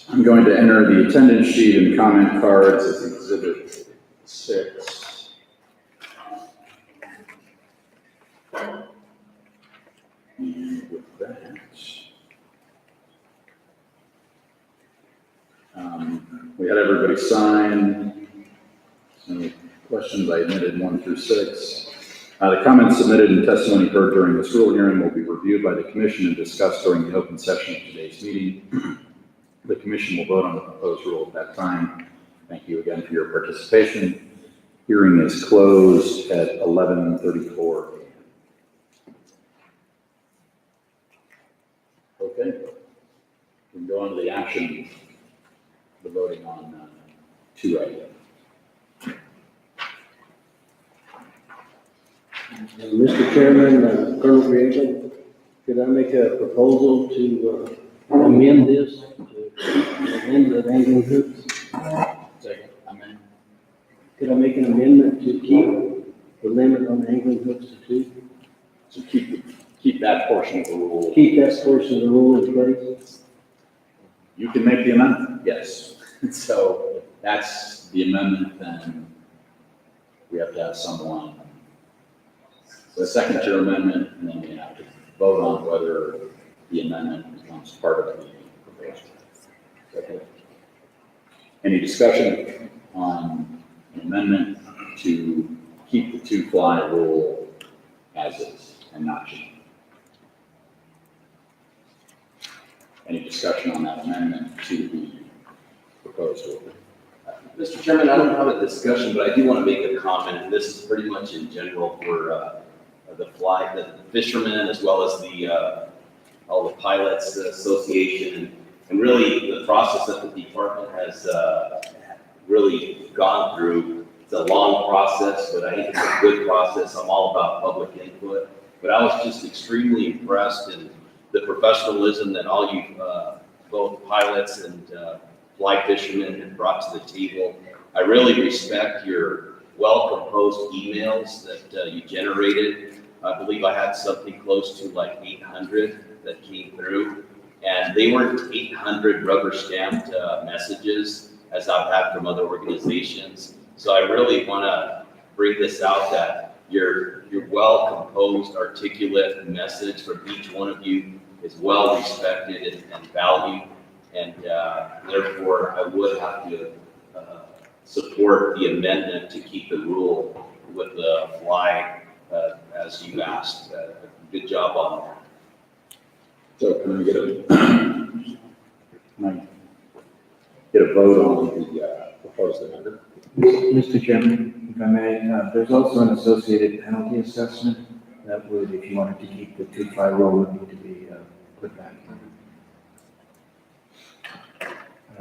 I'm going to enter the attendance sheet and comment cards as exhibit 6. And with that, we had everybody sign. Any questions? I admitted 1 through 6. The comments submitted and testimony heard during this rule hearing will be reviewed by the commission and discussed during the open session of today's meeting. The commission will vote on the proposed rule at that time. Thank you again for your participation. Hearing is closed at 11:34 a.m. Okay. We can go on to the action, the voting on 2 items. Mr. Chairman, Colonel Griego, could I make a proposal to amend this to amend the angling hoops? Second, amendment. Could I make an amendment to keep the limit on angling hooks to 2? So keep that portion of the rule. Keep that portion of the rule in place? You can make the amendment, yes. So if that's the amendment, then we have to have someone. So second your amendment, and then we have to vote on whether the amendment becomes part of the proposal. Okay. Any discussion on an amendment to keep the 2-fly rule as is and not change? Any discussion on that amendment to the proposed rule? Mr. Chairman, I don't have a discussion, but I do want to make a comment, and this is pretty much in general for the fishermen, as well as all the pilots association, and really the process that the department has really gone through. It's a long process, but I think it's a good process. I'm all about public input, but I was just extremely impressed in the professionalism that all you both pilots and fly fishermen have brought to the table. I really respect your well-composed emails that you generated. I believe I had something close to like 800 that came through, and they weren't 800 rubber stamped messages as I've had from other organizations. So I really want to bring this out that your well-composed, articulate message from each one of you is well respected and valued, and therefore I would have to support the amendment to keep the rule with the fly as you asked. Good job on that. So can we get a vote on the proposed amendment? Mr. Chairman, if I may, there's also an associated penalty assessment that would, if you wanted to keep the 2-fly rule, would need to be put back.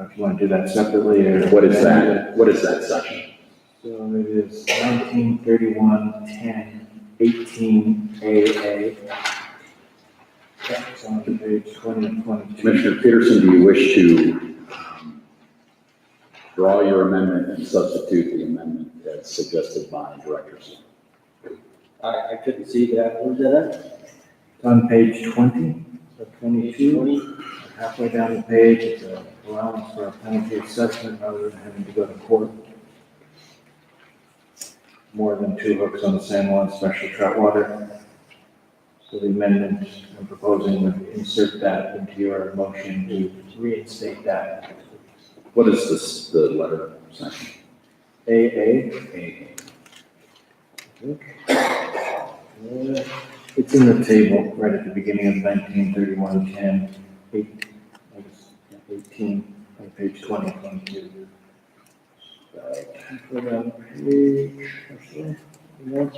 know if you want to do that separately or. What is that? What is that section? So it is 1931-10-18 AA. That's on page 20 and 22. Commissioner Peterson, do you wish to draw your amendment and substitute the amendment as suggested by Director Sloan? I couldn't see that. Where's that at? It's on page 20, so 22. Halfway down the page, it's an allowance for a penalty assessment rather than having to go to court. More than 2 hooks on the San Juan special trout water. So the amendment I'm proposing would insert that into your motion to reinstate that. What is this, the letter section? AA. AA. It's in the table right at the beginning of 1931-10, 18, on page 20, 22. Put on page, actually, what?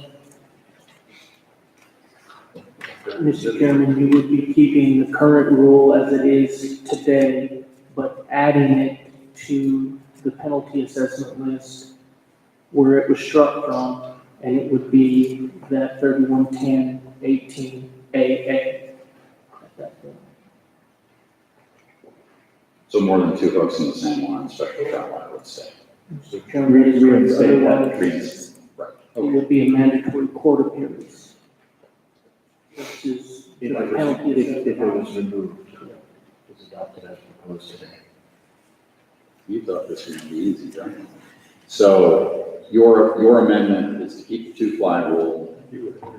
Mr. Chairman, you would be keeping the current rule as it is today, but adding it to the penalty assessment list where it was struck from, and it would be that 31-10-18 AA. at that point. So more than 2 hooks in the San Juan special trout water, let's say. Mr. Chairman, Reinstate. Right. it would be a mandatory court appearance. Which is the If penalty it assessment. was removed, it was adopted as proposed today. You thought this would be easy, right? So your amendment is to keep the 2-fly rule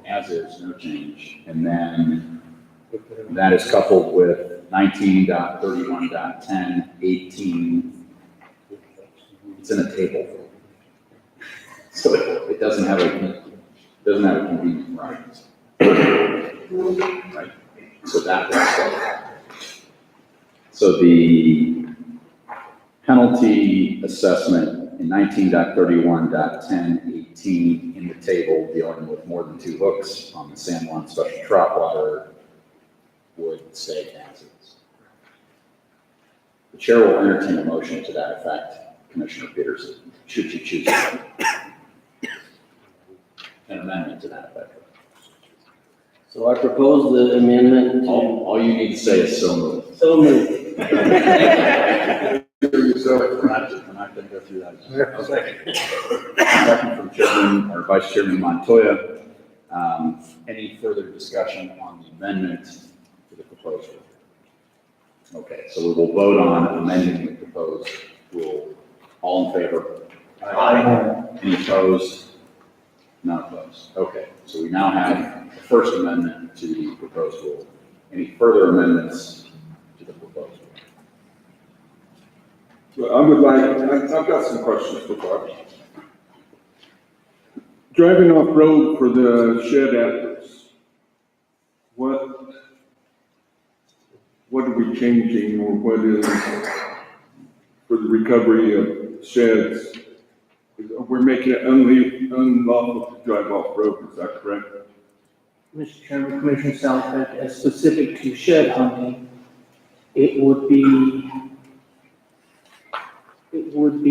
as is, no change. And then that is coupled with 19.31.10.18. It's in a table. So it doesn't have a convenient right. Right? So that will stay. So the penalty assessment in 19.31.10.18 in the table dealing with more than 2 hooks on the San Juan special trout water would stay as is. The chair will entertain a motion to that effect, Commissioner Peterson, should you choose an amendment to that effect. So I propose the amendment. All you need to say is so moved. So moved. We're not going to go through that. Okay. Second from Chairman or Vice Chairman Montoya. Any further discussion on the amendment to the proposed rule? Okay, so we will vote on amending the proposed rule. All in favor? Aye. Any opposed? None opposed. Okay, so we now have the first amendment to the proposed rule. Any further amendments to the proposed rule? Well, I would like, I've got some questions for Bob. Driving off-road for the shed antlers, what are we changing, or what is for the recovery of sheds? We're making it unlawful to drive off-road, is that correct? Mr. Chairman, Commissioner Southwick, as specific to shed hunting, it would be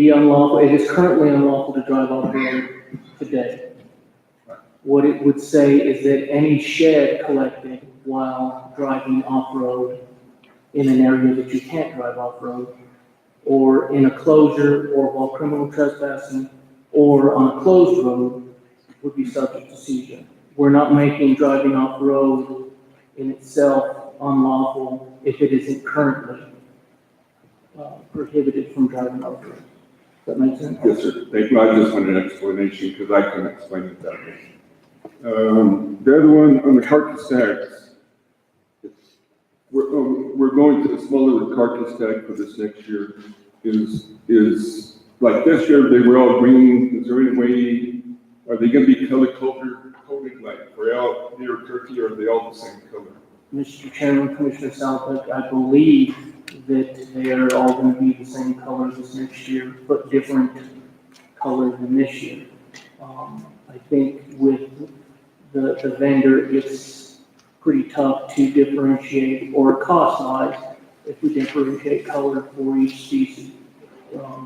unlawful, it is currently unlawful to drive off-road today. What it would say is that any shed collected while driving off-road in an area that you can't drive off-road, or in a closure, or while criminal trespassing, or on a closed road, would be subject to seizure. We're not making driving off-road in itself unlawful if it isn't currently prohibited from driving off-road. Does that make sense? Yes, sir. Thank you. I just wanted an explanation because I couldn't explain it that way. The other one on the carcass tags. We're going to a smaller carcass tag for this next year. Is like this year, they were all green. Is there any way, are they going to be color coded like Royale, deer, turkey, or are they all the same color? Mr. Chairman, Commissioner Southwick, I believe that they are all going to be the same color this next year, but different color than this year. I think with the vendor, it's pretty tough to differentiate, or cost-wise, if we differentiate color for each species.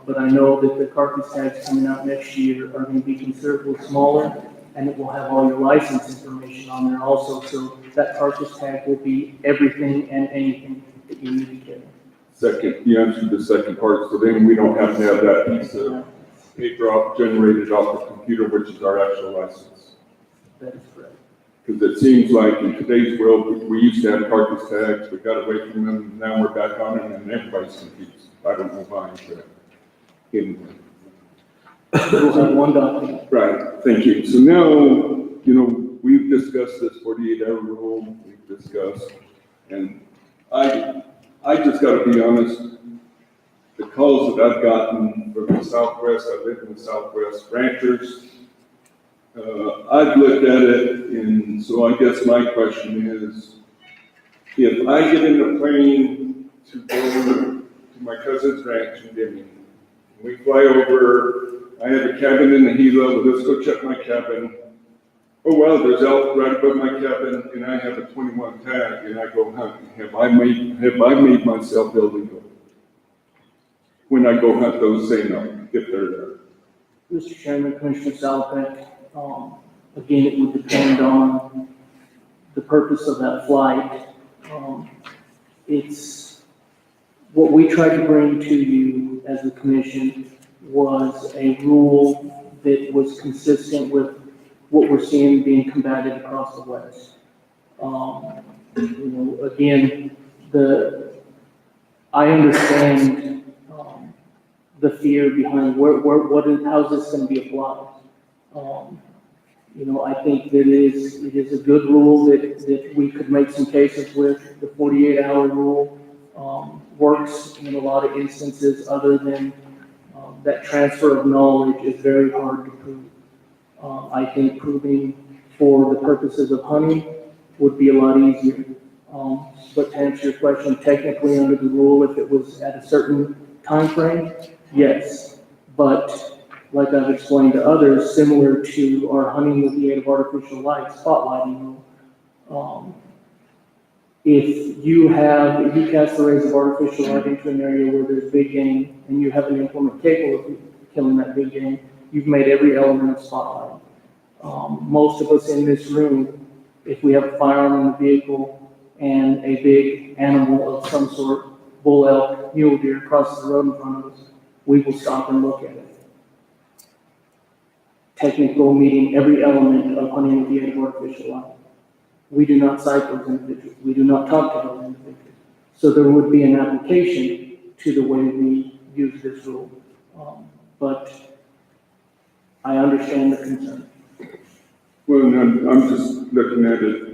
But I know that the carcass tags coming out next year are gonna be considerably smaller, and it will have all your license information on there also, so that carcass tag will be everything and anything that you need to carry. Second, you answered the second part, so then we don't have to have that piece of paper generated off the computer, which is our actual license. That is correct. Because it seems like in today's world, we used to have carcass tags, we got away from them, now we're back on them, and everybody's confused. I don't know why, but anyway. We'll have one document. Right, thank you. So now, we've discussed this 48-hour rule, we've discussed, and I just gotta be honest, the calls that I've gotten from the Southwest, I live in the Southwest, ranchers, I've looked at it, and so I guess my question is, if I get in a plane to go to my cousin's ranch in Deming, we fly over, I have a cabin in the Gila, let's go check my cabin. Oh, well, there's elk right above my cabin, and I have a 21 tag, and I go hunting. Have I made myself illegal when I go hunt those same elk, if they're there? Mr. Chairman, Commissioner Salopek, again, it would depend on the purpose of that flight. It's, what we tried to bring to you as a commission was a rule that was consistent with what we're seeing being combated across the West. Again, I understand the fear behind how's this going to be applied. I think that it is a good rule that we could make some cases with. The 48-hour rule works in a lot of instances, other than that transfer of knowledge is very hard to prove. I think proving for the purposes of hunting would be a lot easier. But to answer your question, technically under the rule, if it was at a certain time frame, yes. But like I've explained to others, similar to our hunting with the aid of artificial light, spotlighting rule, if you cast the rays of artificial light into an area where there's big game and you have an implement capable of killing that big game, you've made every element of spotlighting. Most of us in this room, if we have a firearm in the vehicle and a big animal of some sort, bull elk, mule deer, crosses the road in front of us, we will stop and look at it. Technical meeting every element of hunting with the aid of artificial light. We do not cite those individuals. We do not talk to those individuals. So there would be an application to the way we use this rule. But I understand the concern. Well, I'm just looking at it,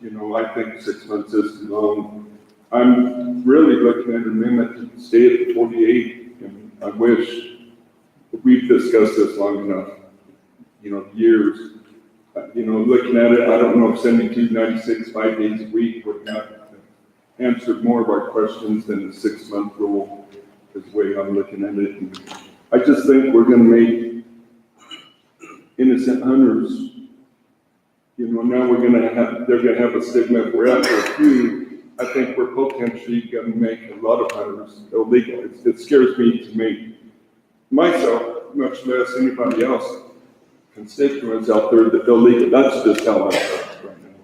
I think 6 months is too long. I'm really looking at an amendment to stay at 48, and I wish we've discussed this long enough, years. Looking at it, I don't know if 7296, 5 days a week would not answer more of our questions than the 6-month rule, is the way I'm looking at it. And I just think we're gonna make innocent hunters, now they're gonna have a stigma. If we're after a few, I think we're potentially gonna make a lot of hunters illegal. It scares me to make myself, much less anybody else, constituents out there that illegal. That's just how I feel right now.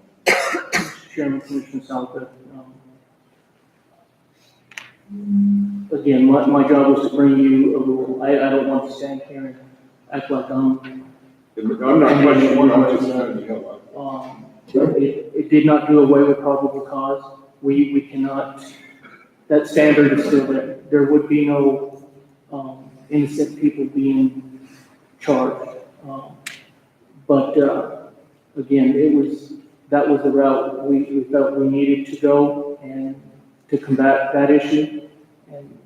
Mr. Chairman, Commissioner Salopek, again, my job was to bring you a rule. I don't want to stand here and act like I'm not questioning you, I'm just telling you how it did not do away with probable cause. We cannot, that standard is still there. There would be no innocent people being charged. But again, that was the route we felt we needed to go and to combat that issue. And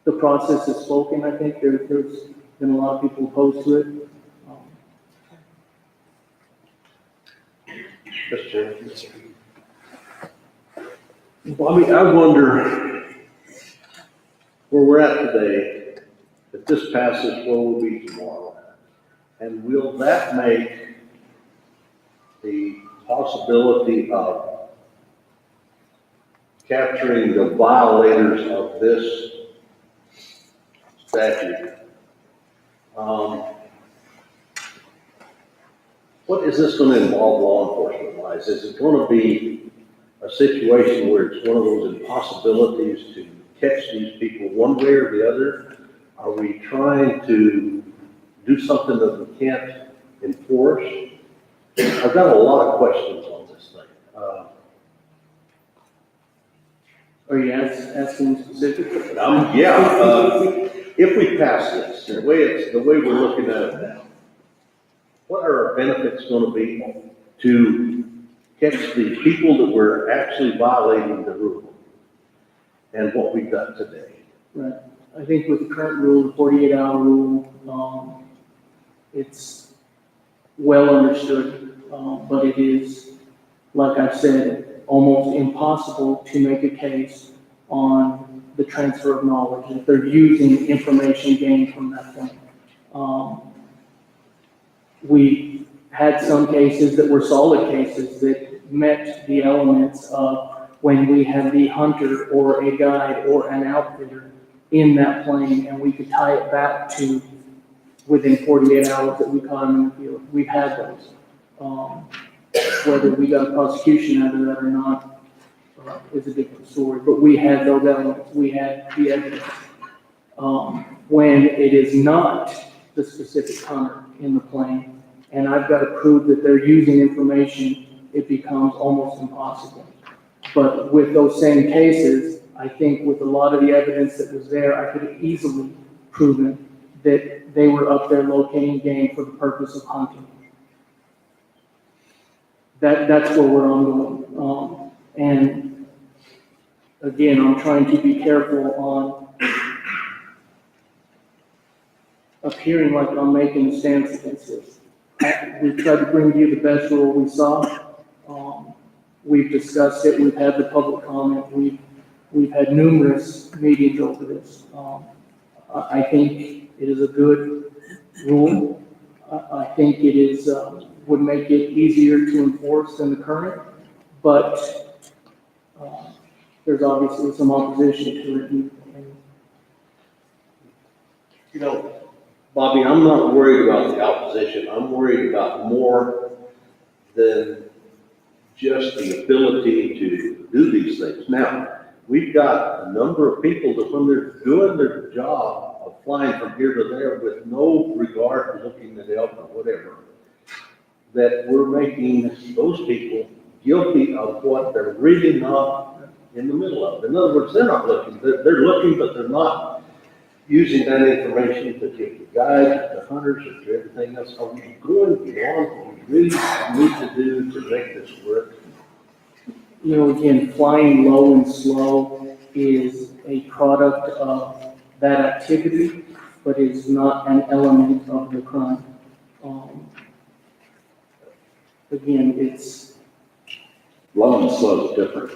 the process is spoken, I think. There's been a lot of people opposed to it. Mr. Chairman. Well, I wonder where we're at today, if this passes, where we'll be tomorrow. And will that make the possibility of capturing the violators of this statute. What is this gonna involve law enforcement wise? Is it gonna be a situation where it's one of those impossibilities to catch these people one way or the other? Are we trying to do something that we can't enforce? I've got a lot of questions on this thing. Are you asking specifically? If we pass this, the way we're looking at it now, what are our benefits gonna be to catch the people that were actually violating the rule and what we've got today? Right. I think with the current rule, the 48-hour rule, it's well understood, but it is, like I've said, almost impossible to make a case on the transfer of knowledge if they're using information gained from that point. We had some cases that were solid cases that met the elements of when we had the hunter or a guide or an outfitter in that plane, and we could tie it back to within 48 hours that we caught them in the field. We've had those. Whether we got a prosecution out of that or not is a different story, but we had those elements. We had the evidence. When it is not the specific hunter in the plane, and I've got to prove that they're using information, it becomes almost impossible. But with those same cases, I think with a lot of the evidence that was there, I could have easily proven that they were up there locating game for the purpose of hunting. That's where we're ongoing. And again, I'm trying to be careful on appearing like I'm making a stance against this. We've tried to bring you the best rule we saw. We've discussed it. We've had the public comment. We've had numerous meetings over this. I think it is a good rule. I think it is would make it easier to enforce than the current, but there's obviously some opposition to it. You know, Bobby, I'm not worried about the opposition. I'm worried about more than just the ability to do these things. Now, we've got a number of people that when they're doing their job of flying from here to there with no regard to looking at elk or whatever, that we're making those people guilty of what they're really not in the middle of. In other words, they're not looking. They're looking, but they're not using that information to take the guides, the hunters, or to everything else. Are we going beyond what we really need to do to make this work? You know, again, flying low and slow is a product of that activity, but is not an element of the crime. Again, it's Low and slow is different.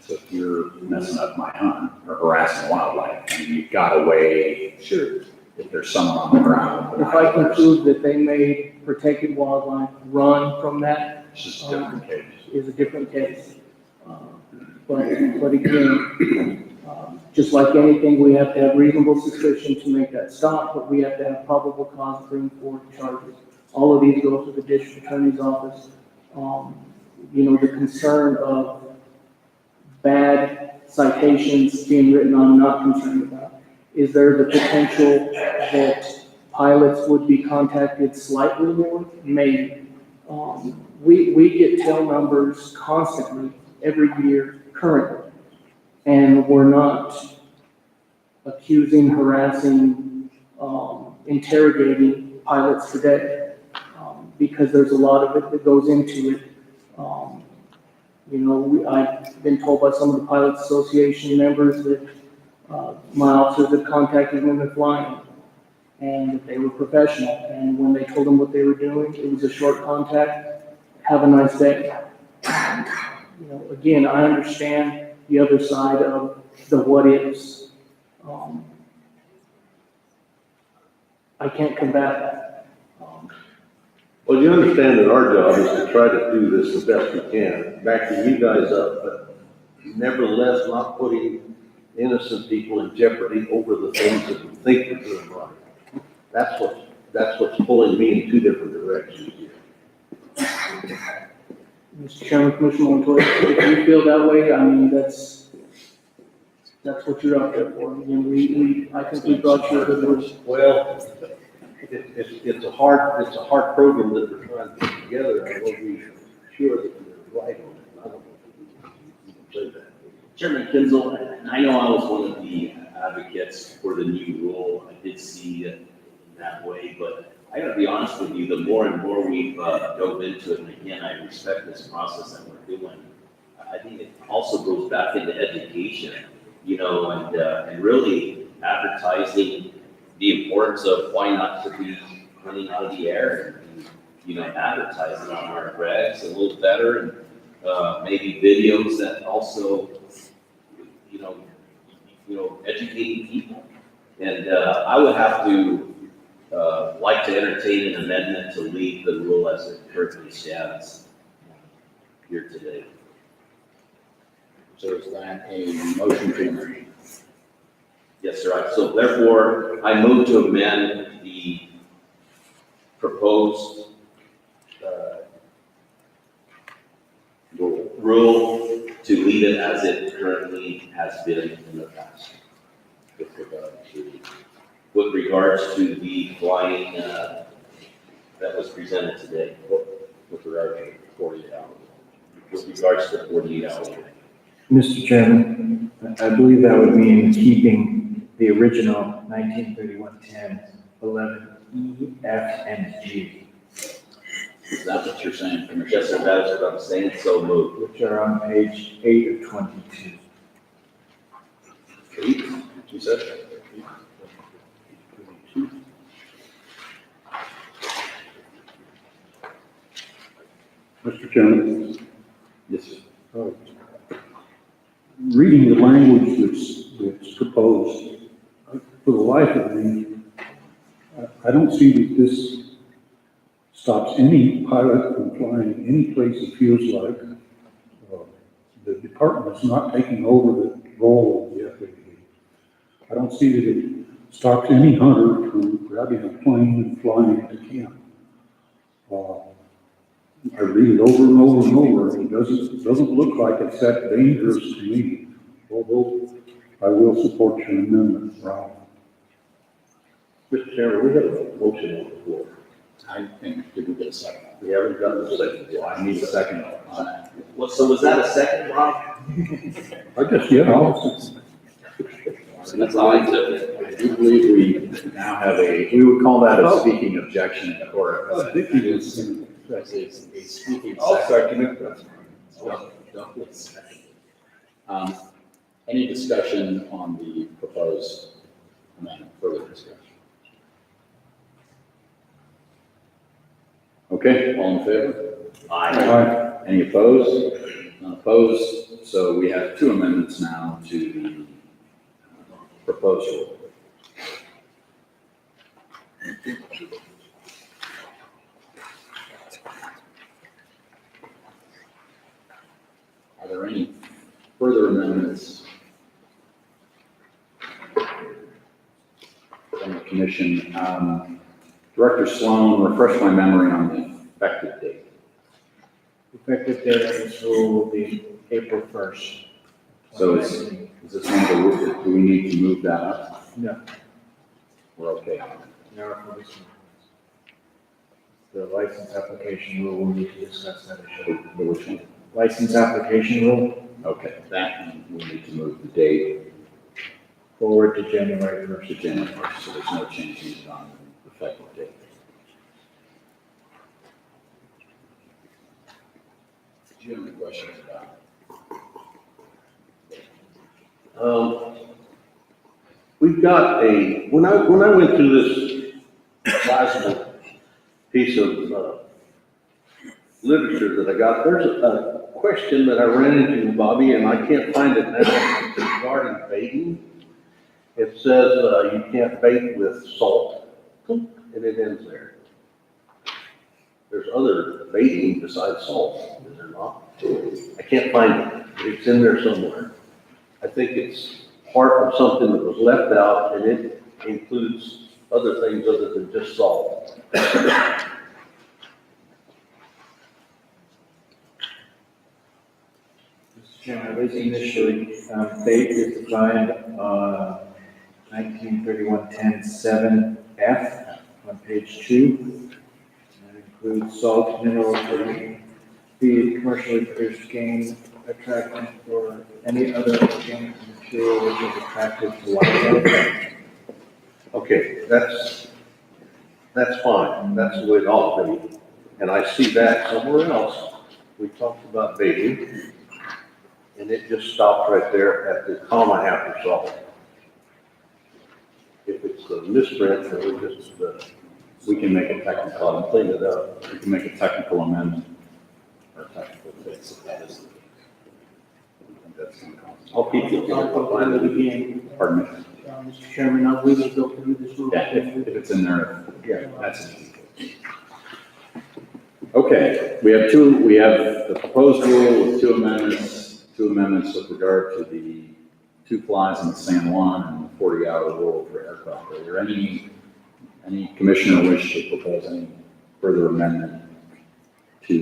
So if you're messing up my hunt or harassing wildlife, I mean, you've got a way. Sure. If there's someone on the ground. If I can prove that they made protected wildlife run from that, It's just a different case. is a different case. But again, just like anything, we have to have reasonable suspicion to make that stop, but we have to have probable cause to bring forward charges. All of these go to the district attorney's office. You know, the concern of bad citations being written, I'm not concerned about. Is there the potential that pilots would be contacted slightly more? Maybe. We get tail numbers constantly, every year, currently. And we're not accusing, harassing, interrogating pilots today. Because there's a lot of it that goes into it. You know, I've been told by some of the Pilots Association members that my officers have contacted women flying and that they were professional. And when they told them what they were doing, it was a short contact. Have a nice day. You know, again, I understand the other side of the what ifs. I can't combat that. Well, you understand that our job is to try to do this the best we can, backing you guys up, but nevertheless not putting innocent people in jeopardy over the things that we think we're doing right. That's what's pulling me in two different directions here. Mr. Chairman, Commissioner Montoya, if you feel that way, I mean, that's what you're out there for. Again, I think we brought you a good word. Well, it's a hard program that we're trying to put together, and I want to be sure that we're right on it. I don't know if you can say that. Chairman Kinzel, and I know I was one of the advocates for the new rule. I did see it in that way, but I gotta be honest with you, the more and more we've dove into it, and again, I respect this process that we're doing, I think it also goes back into education, and really advertising the importance of why not to be running out of the air and advertising on our regs a little better and maybe videos that also, educating people. And I would have to like to entertain an amendment to leave the rule as it currently stands here today. So is that a motion to amend? Yes, sir. So therefore, I move to amend the proposed rule to leave it as it currently has been in the past with regards to the flying that was presented today, with regard to 48 hours, with regards to 48 hours. Mr. Chairman, I believe that would mean keeping the original 1931-10, 11, E, F, and G. Is that what you're saying, Commissioner? Yes, sir, that is what I'm saying, so moved. Which are on page 8 of 22. 8, you said? Mr. Chairman, Yes, sir. reading the language that's proposed, for the life of me, I don't see that this stops any pilot from flying any place it feels like. The department is not taking over the role of the FAA. I don't see that it stops any hunter from grabbing a plane and flying it to camp. I read it over and over and over, and it doesn't look like it's that dangerous to me, although I will support your amendment, Ralph. Mr. Chairman, we have a motion on the floor. I think, did we get a second? We haven't gotten a second yet. I need a second on that. Well, so was that a second, Rob? I guess, yeah, That's all I took it. I do believe we now have we would call that a speaking objection, or it's a speaking second. Don't second. Any discussion on the proposed amendment, further discussion? Okay, all in favor? Aye. Any opposed? None opposed, so we have two amendments now to the proposal. Are there any further amendments from the commission? Director Sloan, refresh my memory on the effective date. Effective date of this rule will be April 1st. So is this one of the rules, do we need to move that up? No. We're okay on it. No, for this one. The license application rule, we'll need to discuss that issue. Which one? License application rule, Okay, that one, we need to move the date forward to January 1st. to January 1st, so there's no change on the effective date. Do you have any questions about it? We've got when I went through this sizable piece of literature that I got, there's a question that I ran into, Bobby, and I can't find it now, regarding baiting. It says you can't bait with salt, and it ends there. There's other baiting besides salt, is there not? I can't find it. It's in there somewhere. I think it's part of something that was left out, and it includes other things other than just salt. Mr. Chairman, I believe initially, bait is defined on 1931-10-7F on page 2. That includes salt, mineral, protein, feed, commercially produced game, attractant, or any other organic material which is attractive to wildlife. Okay, that's fine. That's the way it ought to be. And I see that somewhere else. We talked about baiting, and it just stopped right there at the comma after salt. If it's a misprint, then we just, We can make a technical, clean it up. we can make a technical amendment or technical fix if that is. I think that's gonna cost. I'll keep you. I'll find it again. Pardon me? Mr. Chairman, we will go through this rule. Yeah, if it's in there, yeah, that's an easy fix. Okay, we have the proposed rule with two amendments with regard to the 2 flies in the San Juan and the 40-hour rule for aircraft. Are there any commissioner wish to propose any further amendment to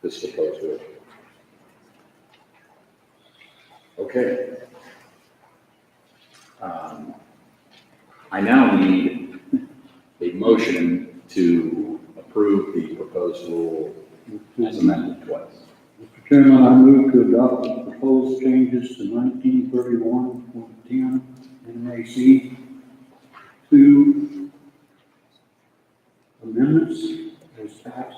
this proposed rule? Okay. I now need a motion to approve the proposed rule as amended twice. Mr. Chairman, I move to adopt the proposed changes to 1931.10 NAC. 2 amendments as passed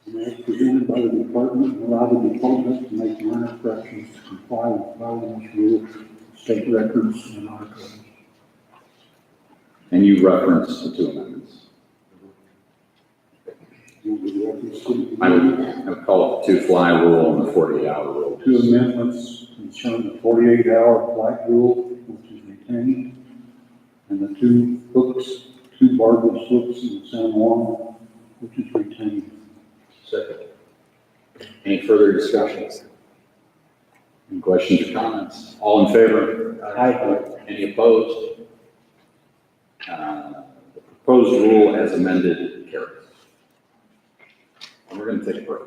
and as presented by the department and allow the department to make minor corrections to comply with following this rule, state records and archives. And you referenced the 2 amendments. I would call it the 2 fly rule and the 48-hour rule. 2 amendments concern the 48-hour flight rule, which is retained, and the 2 hooks, 2 barbless hooks in the San Juan, which is retained. Second. Any further discussions? Any questions or comments? All in favor? Aye. Any opposed? The proposed rule as amended carries. And we're going to take a break.